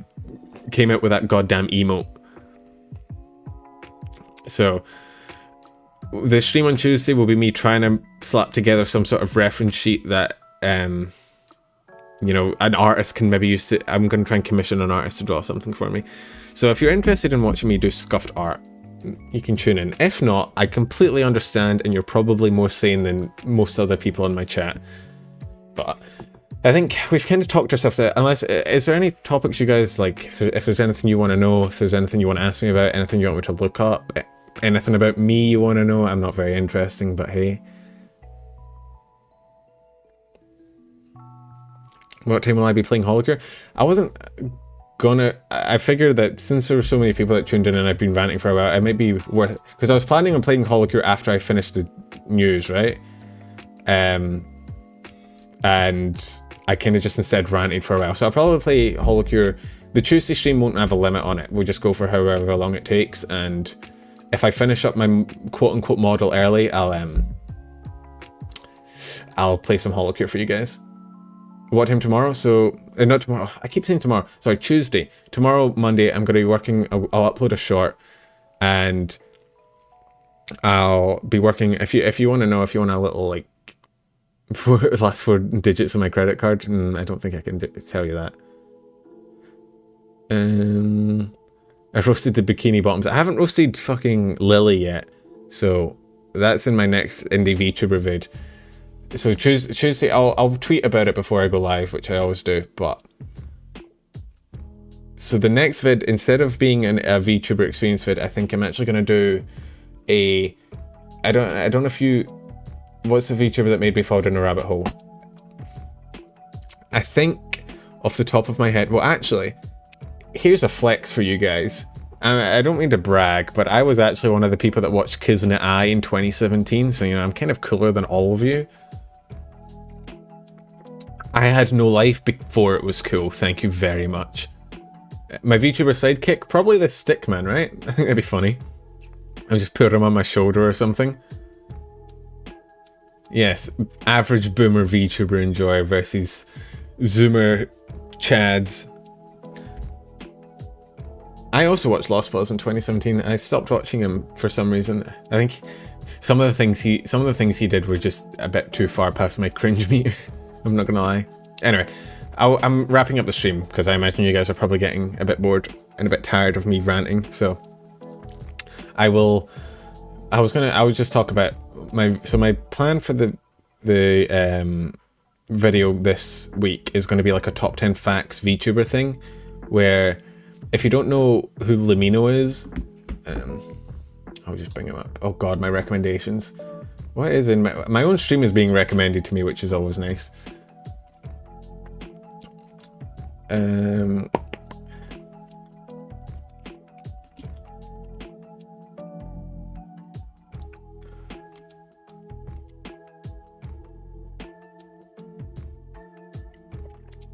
came out with that goddamn emote. So the stream on Tuesday will be me trying to slap together some sort of reference sheet that, you know, an artist can maybe use to. I'm going to try and commission an artist to draw something for me. So if you're interested in watching me do scuffed art, you can tune in. If not, I completely understand, and you're probably more sane than most other people in my chat. But I think we've kind of talked ourselves out. Is there any topics you guys like? If there's anything you want to know, if there's anything you want to ask me about, anything you want me to look up, anything about me you want to know, I'm not very interesting, but hey. What time will I be playing Hololive? I figured that since there were so many people that tuned in and I've been ranting for a while, it might be worth, because I was planning on playing Hololive after I finished the news, right? And I kind of just instead ranted for a while. So I'll probably play Hololive. The Tuesday stream won't have a limit on it. We'll just go for however long it takes, and if I finish up my quote-unquote model early, I'll play some Hololive for you guys. What time tomorrow? So, not tomorrow. I keep saying tomorrow. Sorry, Tuesday. Tomorrow, Monday, I'm going to be working. I'll upload a short, and I'll be working. If you want to know, if you want a little like last 4 digits of my credit card, I don't think I can tell you that. I roasted the bikini bottoms. I haven't roasted fucking Lily yet, so that's in my next indie VTuber vid. So Tuesday, I'll tweet about it before I go live, which I always do. But so the next vid, instead of being a VTuber experience vid, I think I'm actually gonna do I don't know if you. What's the VTuber that made me fall down a rabbit hole? I think off the top of my head. Well, actually, here's a flex for you guys. I don't mean to brag, but I was actually one of the people that watched Kizuna Ai in 2017, so, you know, I'm kind of cooler than all of you. I had no life before it was cool, thank you very much. My VTuber sidekick? Probably the Stickman, right? I think that'd be funny. I'll just put him on my shoulder or something. Yes, average boomer VTuber enjoyer versus Zoomer Chads. I also watched Lost Balls in 2017. I stopped watching him for some reason. I think some of the things he did were just a bit too far past my cringe meter. I'm not gonna lie. Anyway, I'm wrapping up the stream because I imagine you guys are probably getting a bit bored and a bit tired of me ranting. So I will just talk about my plan for the video this week is going to be like a top 10 facts VTuber thing, where if you don't know who Lamino is, I'll just bring him up. Oh god, my recommendations. What is in my own stream is being recommended to me, which is always nice.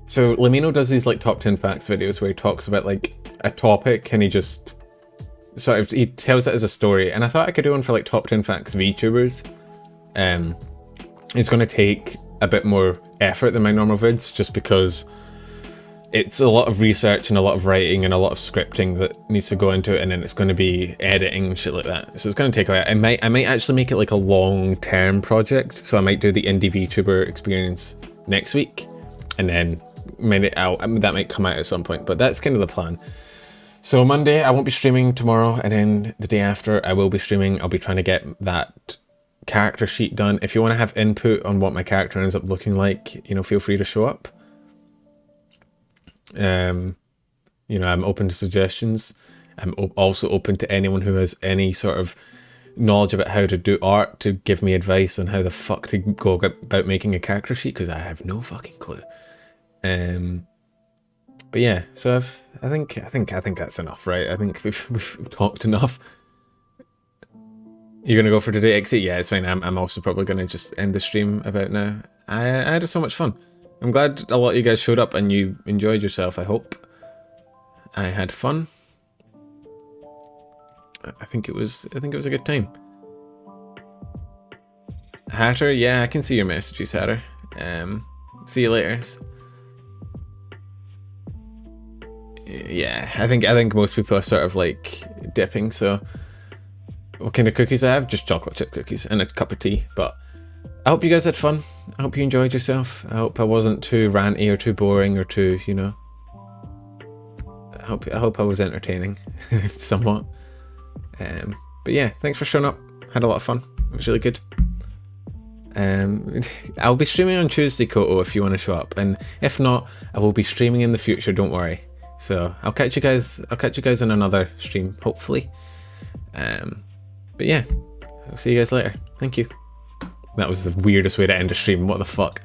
So Lamino does these like top 10 facts videos where he talks about like a topic and he just sort of, he tells it as a story, and I thought I could do one for like top 10 facts VTubers. It's going to take a bit more effort than my normal vids just because it's a lot of research and a lot of writing and a lot of scripting that needs to go into it, and then it's going to be editing and shit like that. So it's going to take a while. I might actually make it like a long-term project. So I might do the indie VTuber experience next week, and then that might come out at some point, but that's kind of the plan. So Monday I won't be streaming tomorrow, and then the day after I will be streaming. I'll be trying to get that character sheet done. If you want to have input on what my character ends up looking like, you know, feel free to show up. You know, I'm open to suggestions. I'm also open to anyone who has any sort of knowledge about how to do art to give me advice on how the fuck to go about making a character sheet, because I have no fucking clue. But yeah, so I think that's enough, right? I think we've talked enough. You're gonna go for today exit? Yeah, it's fine. I'm also probably gonna just end the stream about now. I had so much fun. I'm glad a lot of you guys showed up and you enjoyed yourself. I hope. I had fun. I think it was a good time. Hatter, yeah, I can see your messages, Hatter. See you later. Yeah, I think most people are sort of like dipping. So, what kind of cookies I have? Just chocolate chip cookies and a cup of tea. But I hope you guys had fun. I hope you enjoyed yourself. I hope I wasn't too ranty or too boring or too, you know. I hope I was entertaining somewhat. But yeah, thanks for showing up. Had a lot of fun. It was really good. I'll be streaming on Tuesday, Koto, if you want to show up, and if not, I will be streaming in the future. Don't worry. So I'll catch you guys in another stream, hopefully. But yeah, I'll see you guys later. Thank you. That was the weirdest way to end a stream. What the fuck?